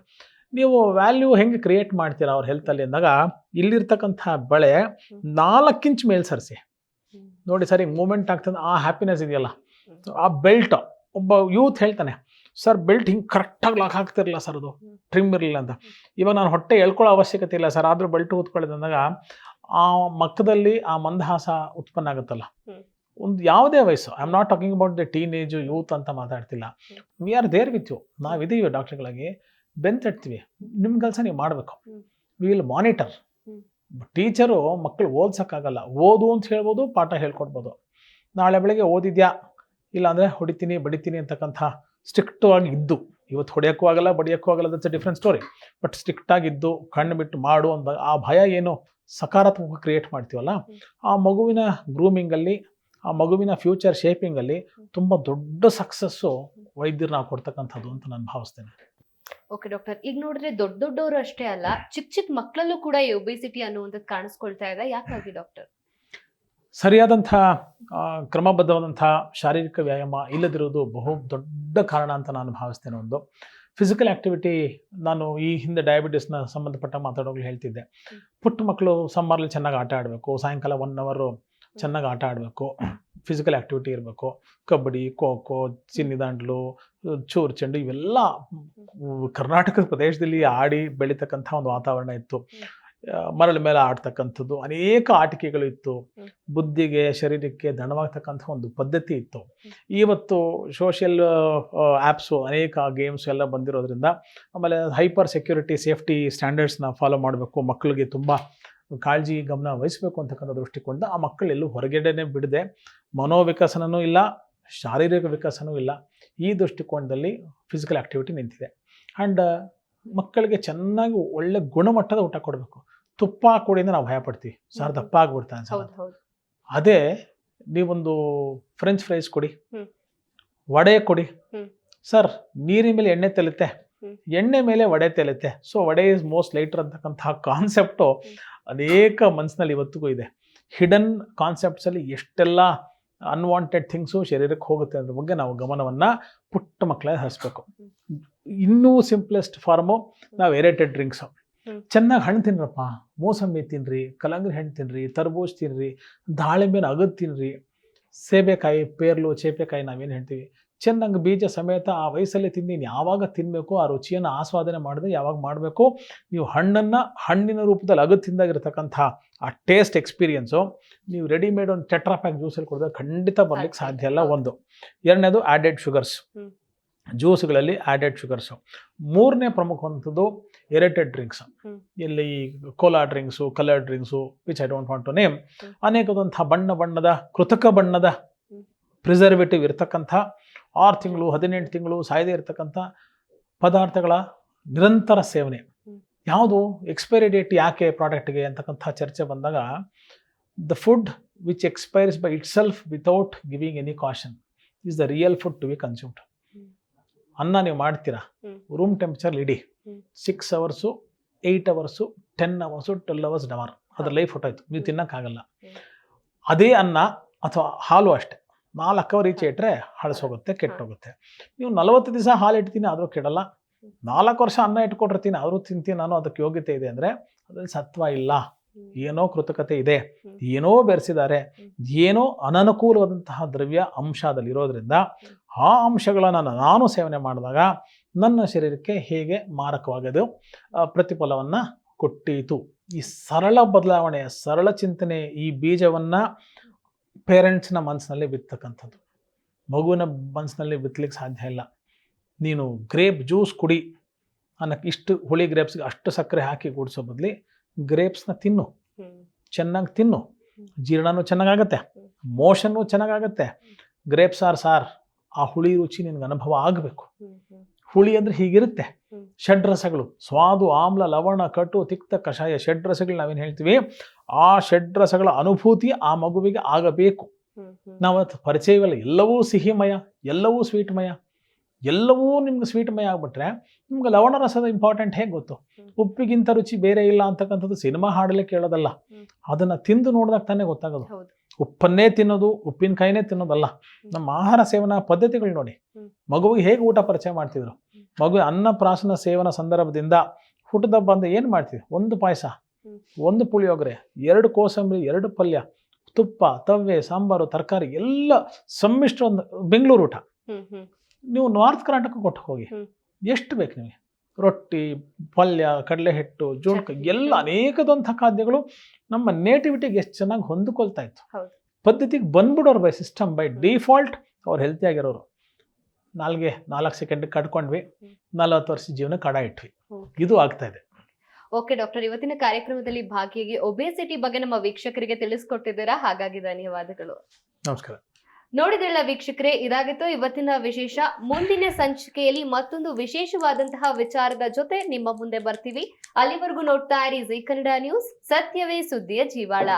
ನೀವು ವ್ಯಾಲ್ಯೂ ಹೆಂಗೆ ಕ್ರಿಯೇಟ್ ಮಾಡ್ತೀರಾ ಅವ್ರ ಹೆಲ್ತಲ್ಲಿ ಅಂದಾಗ, ಇಲ್ಲಿರ್ತಕ್ಕಂಥ ಬಳೆ 4 ಇಂಚ್ ಮೇಲೆ ಸರಿಸಿ ನೋಡಿ ಸರ್, ಈಗ ಮೂಮೆಂಟ್ ಆಗ್ತದೆ, ಆ ಹ್ಯಾಪಿನೆಸ್ ಇದೆಯಲ್ಲ. ಆ ಬೆಲ್ಟ್, ಒಬ್ಬ ಯೂತ್ ಹೇಳ್ತಾನೆ, ಸರ್ ಬೆಲ್ಟ್ ಹಿಂಗೆ ಕರೆಕ್ಟಾಗಿ ಲಾಕ್ ಆಗ್ತಿರಲಿಲ್ಲ ಸರ್, ಅದು ಟ್ರಿಮ್ ಇರಲಿಲ್ಲ ಅಂತ. ಇವಾಗ ನಾನು ಹೊಟ್ಟೆ ಎಳ್ಕೊಳ್ಳೋ ಅವಶ್ಯಕತೆ ಇಲ್ಲ ಸರ್, ಆದರೂ ಬೆಲ್ಟ್ ಕೂತ್ಕೊಳ್ಳೋದು ಅಂದಾಗ ಆ ಮಕ್ಕದಲ್ಲಿ ಆ ಮಂದಹಾಸ ಉತ್ಪನ್ನ ಆಗುತ್ತಲ್ಲ. ಒಂದು ಯಾವುದೇ ವಯಸ್ಸು, I am not talking about the teenage, youth ಅಂತ ಮಾತಾಡ್ತಿಲ್ಲ. We are there with you. ನಾವಿದ್ದೀವಿ ಡಾಕ್ಟರ್ಗಳಾಗಿ, ಬೆಂತಟ್ತೀವಿ, ನಿಮ್ಮ ಕೆಲಸ ನೀವು ಮಾಡಬೇಕು. We will monitor. ಟೀಚರು ಮಕ್ಕಳು ಓದ್ಸೋಕ್ಕಾಗಲ್ಲ, ಓದು ಅಂತ ಹೇಳ್ಬೋದು, ಪಾಠ ಹೇಳ್ಕೊಡ್ಬೋದು. ನಾಳೆ ಬೆಳಗ್ಗೆ ಓದಿದ್ಯಾ, ಇಲ್ಲಾಂದರೆ ಹೊಡಿತೀನಿ ಬಡಿತೀನಿ ಅಂತಕ್ಕಂಥ ಸ್ಟ್ರಿಕ್ಟು ಆಗಿ ಇದ್ದು ಇವತ್ತು ಹೊಡೆಯೋಕ್ಕೂ ಆಗಲ್ಲ, ಬಡಿಯೋಕ್ಕೂ ಆಗಲ್ಲ, that's a different story. But strict ಆಗಿದ್ದು ಕಣ್ಣು ಬಿಟ್ಟು ಮಾಡು ಅಂದಾಗ ಆ ಭಯ ಏನು ಸಕಾರಾತ್ಮಕ ಕ್ರಿಯೇಟ್ ಮಾಡ್ತೀವಲ್ಲ, ಆ ಮಗುವಿನ ಗ್ರೂಮಿಂಗಲ್ಲಿ, ಆ ಮಗುವಿನ ಫ್ಯೂಚರ್ ಶೇಪಿಂಗಲ್ಲಿ ತುಂಬ ದೊಡ್ಡ ಸಕ್ಸಸ್ಸು ವೈದ್ಯರು ನಾವು ಕೊಡ್ತಕ್ಕಂಥದ್ದು ಅಂತ ನಾನು ಭಾವಿಸ್ತೇನೆ. ಓಕೆ ಡಾಕ್ಟರ್, ಈಗ ನೋಡಿದ್ರೆ ದೊಡ್ಡವರು ಅಷ್ಟೇ ಅಲ್ಲ, ಚಿಕ್ಕ ಮಕ್ಕಳಲ್ಲೂ ಕೂಡ ಈ ಒಬೆಸಿಟಿ ಅನ್ನುವಂಥದ್ದು ಕಾಣಿಸ್ಕೊಳ್ತಾ ಇದೆ. ಯಾಕಾಗಿ ಡಾಕ್ಟರ್? ಸರಿಯಾದಂಥ ಕ್ರಮಬದ್ಧವಾದಂಥ ಶಾರೀರಿಕ ವ್ಯಾಯಾಮ ಇಲ್ಲದಿರೋದು ಬಹು ದೊಡ್ಡ ಕಾರಣ ಅಂತ ನಾನು ಭಾವಿಸ್ತೇನೆ. ಒಂದು ಫಿಸಿಕಲ್ ಆ್ಯಕ್ಟಿವಿಟಿ, ನಾನು ಈ ಹಿಂದೆ ಡಯಾಬಿಟಿಸ್ನ ಸಂಬಂಧಪಟ್ಟ ಮಾತಾಡೋಗ್ಲು ಹೇಳ್ತಿದ್ದೆ, ಪುಟ್ಟ ಮಕ್ಕಳು ಸಮ್ಮರ್ಲಿ ಚೆನ್ನಾಗಿ ಆಟ ಆಡಬೇಕು, ಸಾಯಂಕಾಲ 1 ಅವರ್ ಚೆನ್ನಾಗಿ ಆಟ ಆಡಬೇಕು, ಫಿಸಿಕಲ್ ಆ್ಯಕ್ಟಿವಿಟಿ ಇರಬೇಕು. ಕಬಡ್ಡಿ, ಖೋ ಖೋ, ಚಿನ್ನಿದಾಂಡ್ಲು, ಚೂರು ಚೆಂಡು ಇವೆಲ್ಲ ಕರ್ನಾಟಕದ ಪ್ರದೇಶದಲ್ಲಿ ಆಡಿ ಬೆಳೀತಕ್ಕಂಥ ಒಂದು ವಾತಾವರಣ ಇತ್ತು. ಮರಳ ಮೇಲೆ ಆಡ್ತಕ್ಕಂಥದ್ದು ಅನೇಕ ಆಟಿಕೆಗಳು ಇತ್ತು. ಬುದ್ಧಿಗೆ ಶರೀರಕ್ಕೆ ದಣವಾಗ್ತಕ್ಕಂಥ ಒಂದು ಪದ್ಧತಿ ಇತ್ತು. ಇವತ್ತು ಸೋಷಿಯಲ್ ಆ್ಯಪ್ಸು, ಅನೇಕ ಗೇಮ್ಸ್ ಎಲ್ಲ ಬಂದಿರೋದ್ರಿಂದ, ಆಮೇಲೆ ಹೈಪರ್ ಸೆಕ್ಯೂರಿಟಿ ಸೇಫ್ಟಿ ಸ್ಟ್ಯಾಂಡರ್ಡ್ಸ್ನ ಫಾಲೋ ಮಾಡಬೇಕು, ಮಕ್ಕಳಿಗೆ ತುಂಬ ಕಾಳಜಿ ಗಮನ ವಹಿಸಬೇಕು ಅಂತಕ್ಕಂಥ ದೃಷ್ಟಿಕೋನದಿಂದ ಆ ಮಕ್ಕಳೆಲ್ಲೂ ಹೊರಗಡೆನೇ ಬಿಡದೆ, ಮನೋವಿಕಸನವೂ ಇಲ್ಲ, ಶಾರೀರಿಕ ವಿಕಸನವೂ ಇಲ್ಲ, ಈ ದೃಷ್ಟಿಕೋನದಲ್ಲಿ ಫಿಸಿಕಲ್ ಆ್ಯಕ್ಟಿವಿಟಿ ನಿಂತಿದೆ. ಆ್ಯಂಡ್ ಮಕ್ಕಳಿಗೆ ಚೆನ್ನಾಗಿ ಒಳ್ಳೆ ಗುಣಮಟ್ಟದ ಊಟ ಕೊಡಬೇಕು. ತುಪ್ಪ ಕೊಡಿಂದ ನಾವು ಭಯ ಪಡ್ತೀವಿ, ಸರ್ ದಪ್ಪ ಆಗ್ಬಿಡ್ತಾನೆ ಸರ್. ಅದೇ ನೀವೊಂದು ಫ್ರೆಂಚ್ ಫ್ರೈಸ್ ಕೊಡಿ, ವಡೆ ಕೊಡಿ, ಸರ್ ನೀರಿನ ಮೇಲೆ ಎಣ್ಣೆ ತೆಲುತ್ತೆ, ಎಣ್ಣೆ ಮೇಲೆ ವಡೆ ತೆಲುತ್ತೆ, so vada is most lighter ಅಂತಕ್ಕಂತಹ ಕಾನ್ಸೆಪ್ಟು ಅನೇಕ ಮನಸ್ಸಿನಲ್ಲಿ ಇವತ್ತಿಗೂ ಇದೆ. ಹಿಡನ್ ಕಾನ್ಸೆಪ್ಟ್ಸಲ್ಲಿ ಎಷ್ಟೆಲ್ಲ ಅನ್ವಾಂಟೆಡ್ ಥಿಂಗ್ಸು ಶರೀರಕ್ಕೆ ಹೋಗುತ್ತೆ ಅದ್ರ ಬಗ್ಗೆ ನಾವು ಗಮನವನ್ನು ಪುಟ್ಟ ಮಕ್ಕಳೇ ಹರಿಸ್ಬೇಕು. ಇನ್ನೂ ಸಿಂಪ್ಲೆಸ್ಟ್ ಫಾರ್ಮು ನಾವು ಏರೇಟೆಡ್ ಡ್ರಿಂಕ್ಸು. ಚೆನ್ನಾಗಿ ಹಣ್ಣು ತಿನ್ರಪ್ಪ, ಮೋಸಂಬಿ ತಿನ್ನಿರಿ, ಕಲ್ಲಂಗಡಿ ಹಣ್ಣು ತಿನ್ನಿರಿ, ತರ್ಬೂಜ್ ತಿನ್ನಿರಿ, ದಾಳಿಂಬೆನ ಅಗದು ತಿನ್ನಿರಿ, ಸೇಬೆಕಾಯಿ, ಪೇರ್ಲು, ಚೇಪೆಕಾಯಿ ನಾವೇನು ಹೇಳ್ತೀವಿ, ಚೆನ್ನಾಗಿ ಬೀಜ ಸಮೇತ ಆ ವಯಸ್ಸಲ್ಲೇ ತಿಂದು ಯಾವಾಗ ತಿನ್ನಬೇಕು, ಆ ರುಚಿಯನ್ನು ಆಸ್ವಾದನೆ ಮಾಡಿದ್ರೆ ಯಾವಾಗ ಮಾಡಬೇಕು. ನೀವು ಹಣ್ಣನ್ನು ಹಣ್ಣಿನ ರೂಪದಲ್ಲಿ ಅಗದು ತಿಂದಾಗಿರ್ತಕ್ಕಂಥ ಆ ಟೇಸ್ಟ್ ಎಕ್ಸ್ಪೀರಿಯನ್ಸು ನೀವು ರೆಡಿಮೇಡ್ ಒಂದು ಟೆಟ್ರಾಪ್ಯಾಕ್ ಜ್ಯೂಸಲ್ಲಿ ಕೊಡಿದ್ರೆ ಖಂಡಿತ ಬರ್ಲಿಕ್ಕೆ ಸಾಧ್ಯ ಇಲ್ಲ. ಒಂದು. ಎರಡನೇದು ಆ್ಯಡೆಡ್ ಶುಗರ್ಸ್, ಜ್ಯೂಸ್ಗಳಲ್ಲಿ ಆ್ಯಡೆಡ್ ಶುಗರ್ಸು. ಮೂರನೇ ಪ್ರಮುಖವಂಥದ್ದು ಏರೇಟೆಡ್ ಡ್ರಿಂಕ್ಸ್. ಇಲ್ಲಿ cola drinks, colour drinks, which I don't want to name, ಅನೇಕದಂಥ ಬಣ್ಣದ ಕೃತಕ ಬಣ್ಣದ ಪ್ರಿಸರ್ವೇಟಿವ್ ಇರ್ತಕ್ಕಂಥ 6 ತಿಂಗಳು 18 ತಿಂಗಳು ಸಾಯದೇ ಇರತಕ್ಕಂಥ ಪದಾರ್ಥಗಳ ನಿರಂತರ ಸೇವನೆ. ಯಾವುದು ಎಕ್ಸ್ಪೈರಿ ಡೇಟ್ ಯಾಕೆ ಪ್ರಾಡಕ್ಟ್ಗೆ ಅಂತಕ್ಕಂಥ ಚರ್ಚೆ ಬಂದಾಗ, the food which expires by itself without giving any caution is the real food to be consumed. ಅನ್ನ ನೀವು ಮಾಡ್ತೀರಾ, ರೂಮ್ ಟೆಂಪರೇಚರ್ ಇಡಿ 6 ಅವರ್ಸು 8 ಅವರ್ಸು 10 ಅವರ್ಸು 12 ಅವರ್ಸ್ ಡವರ್, ಅದ್ರ ಲೈಫ್ ಹೊಟ್ಟೋಯ್ತು, ನೀವು ತಿನ್ನೋಕ್ಕಾಗಲ್ಲ. ಅದೇ ಅನ್ನ ಅಥವಾ ಹಾಲು ಅಷ್ಟೇ, 4 ಅವರ್ ಈಚೆ ಇಟ್ಟರೆ ಹಳಸೋಗುತ್ತೆ, ಕೆಟ್ಟೋಗುತ್ತೆ. ನೀವು 40 ದಿವಸ ಹಾಲು ಇಡ್ತೀನಿ ಆದರೂ ಕೆಡಲ್ಲ, 4 ವರ್ಷ ಅನ್ನ ಇಟ್ಕೊಂಡಿರ್ತೀನಿ ಆದರೂ ತಿಂತೀನಿ ನಾನು, ಅದಕ್ಕೆ ಯೋಗ್ಯತೆ ಇದೆ ಅಂದರೆ ಅದ್ರಲ್ಲಿ ಸತ್ವ ಇಲ್ಲ, ಏನೋ ಕೃತಕತೆ ಇದೆ, ಏನೋ ಬೆರೆಸಿದ್ದಾರೆ, ಏನೋ ಅನನುಕೂಲವಾದಂತಹ ದ್ರವ್ಯ ಅಂಶ ಅದಲ್ಲಿರೋದ್ರಿಂದ ಆ ಅಂಶಗಳನ್ನು ನಾನು ಸೇವನೆ ಮಾಡಿದಾಗ ನನ್ನ ಶರೀರಕ್ಕೆ ಹೇಗೆ ಮಾರಕವಾಗೋದು ಪ್ರತಿಫಲವನ್ನು ಕೊಟ್ಟೀತು. ಈ ಸರಳ ಬದಲಾವಣೆ, ಸರಳ ಚಿಂತನೆ, ಈ ಬೀಜವನ್ನು ಪೇರೆಂಟ್ಸ್ನ ಮನಸ್ಸಿನಲ್ಲಿ ಬಿತ್ತಕ್ಕಂಥದ್ದು, ಮಗುವಿನ ಮನಸ್ಸಿನಲ್ಲಿ ಬಿತ್ತಲಿಕ್ಕೆ ಸಾಧ್ಯ ಇಲ್ಲ. ನೀನು ಗ್ರೇಪ್ ಜ್ಯೂಸ್ ಕುಡಿ ಅನ್ನಕ್ಕೆ ಇಷ್ಟು ಹುಳಿ ಗ್ರೇಪ್ಸ್ಗೆ ಅಷ್ಟು ಸಕ್ಕರೆ ಹಾಕಿ ಕುಡಿಸೋ ಬದಲಿ ಗ್ರೇಪ್ಸ್ನ ತಿನ್ನು, ಚೆನ್ನಾಗಿ ತಿನ್ನು, ಜೀರ್ಣನೂ ಚೆನ್ನಾಗಾಗತ್ತೆ, ಮೋಷನ್ನು ಚೆನ್ನಾಗಾಗತ್ತೆ. ಗ್ರೇಪ್ಸ್ ಸಾರ್ ಆ ಹುಳಿ ರುಚಿ ನಿನಗೆ ಅನುಭವ ಆಗಬೇಕು. ಹುಳಿ ಅಂದರೆ ಹೀಗಿರುತ್ತೆ, ಷಡ್ರಸಗಳು, ಸ್ವಾದು, ಆಮ್ಲ, ಲವಣ, ಕಟು, ತಿಕ್ತ, ಕಷಾಯ, ಷಡ್ರಸಗಳು ನಾವೇನು ಹೇಳ್ತೀವಿ, ಆ ಷಡ್ರಸಗಳ ಅನುಭೂತಿ ಆ ಮಗುವಿಗೆ ಆಗಬೇಕು. ನಾವು ಪರಿಚಯವಿಲ್ಲ, ಎಲ್ಲವೂ ಸಿಹಿಮಯ, ಎಲ್ಲವೂ ಸ್ವೀಟ್ಮಯ, ಎಲ್ಲವೂ ನಿಮ್ಗೆ ಸ್ವೀಟ್ಮಯ ಆಗ್ಬಿಟ್ರೆ ನಿಮ್ಗೆ ಲವಣ ರಸದ ಇಂಪಾರ್ಟೆಂಟ್ ಹೇಗೆ ಗೊತ್ತು? ಉಪ್ಪಿಗಿಂತ ರುಚಿ ಬೇರೆ ಇಲ್ಲ ಅಂತಕ್ಕಂಥದ್ದು ಸಿನಿಮಾ ಹಾಡಲ್ಲೇ ಕೇಳೋದಲ್ಲ, ಅದನ್ನು ತಿಂದು ನೋಡಿದಾಗ ತಾನೇ ಗೊತ್ತಾಗೋದು. ಉಪ್ಪನ್ನೇ ತಿನ್ನೋದು, ಉಪ್ಪಿನಕಾಯಿನೇ ತಿನ್ನೋದಲ್ಲ. ನಮ್ಮ ಆಹಾರ ಸೇವನಾ ಪದ್ಧತಿಗಳು ನೋಡಿ, ಮಗುವಿಗೆ ಹೇಗೆ ಊಟ ಪರಿಚಯ ಮಾಡ್ತಿದ್ರು. ಮಗು ಅನ್ನಪ್ರಾಶನ ಸೇವನ ಸಂದರ್ಭದಿಂದ ಹುಟ್ಟದ ಬಂದು ಏನು ಮಾಡ್ತಿದ್ವಿ, 1 ಪಾಯಸ, 1 ಪುಳಿಯೋಗರೆ, 2 ಕೋಸಂಬರಿ, 2 ಪಲ್ಯ, ತುಪ್ಪ, ತವ್ವೆ, ಸಾಂಬಾರು, ತರಕಾರಿ ಎಲ್ಲ ಸಮ್ಮಿಶ್ರ ಒಂದು ಬೆಂಗಳೂರು ಊಟ. ನೀವು ನಾರ್ತ್ ಕರ್ನಾಟಕ ಕೊಟ್ಟು ಹೋಗಿ ಎಷ್ಟು ಬೇಕು ನಿಮಗೆ, ರೊಟ್ಟಿ, ಪಲ್ಯ, ಕಡಲೆ ಹಿಟ್ಟು, ಜೋಳಕ ಎಲ್ಲ ಅನೇಕದಂಥ ಖಾದ್ಯಗಳು ನಮ್ಮ ನೇಟಿವಿಟಿಗೆ ಎಷ್ಟು ಚೆನ್ನಾಗಿ ಹೊಂದಿಕೊಳ್ತಾ ಇತ್ತು. ಪದ್ಧತಿಗೆ ಬಂದ್ಬಿಡೋರು ಬೈ ಸಿಸ್ಟಮ್, ಬೈ ಡಿಫಾಲ್ಟ್ ಅವ್ರು ಹೆಲ್ತಿ ಆಗಿರೋರು. 4 ಸೆಕೆಂಡ್ ಕಟ್ಕೊಂಡ್ವಿ, 40 ವರ್ಷ ಜೀವನ ಕಡ ಇಟ್ವಿ. ಇದು ಆಗ್ತಾ ಇದೆ. ಓಕೆ ಡಾಕ್ಟರ್, ಇವತ್ತಿನ ಕಾರ್ಯಕ್ರಮದಲ್ಲಿ ಭಾಗಿಯಾಗಿ ಒಬೆಸಿಟಿ ಬಗ್ಗೆ ನಮ್ಮ ವೀಕ್ಷಕರಿಗೆ ತಿಳಿಸ್ಕೊಟ್ಟಿದ್ದೀರಾ, ಹಾಗಾಗಿ ಧನ್ಯವಾದಗಳು. ನಮಸ್ಕಾರ. ನೋಡಿದ್ರಲ್ಲ ವೀಕ್ಷಕರೇ, ಇದಾಗಿತ್ತು ಇವತ್ತಿನ ವಿಶೇಷ. ಮುಂದಿನ ಸಂಚಿಕೆಯಲ್ಲಿ ಮತ್ತೊಂದು ವಿಶೇಷವಾದಂತಹ ವಿಚಾರದ ಜೊತೆ ನಿಮ್ಮ ಮುಂದೆ ಬರ್ತೀವಿ. ಅಲ್ಲಿವರೆಗೂ ನೋಡ್ತಾ ಇರಿ ಜೀ ಕನ್ನಡ ನ್ಯೂಸ್, ಸತ್ಯವೇ ಸುದ್ದಿಯ ಜೀವಾಳ.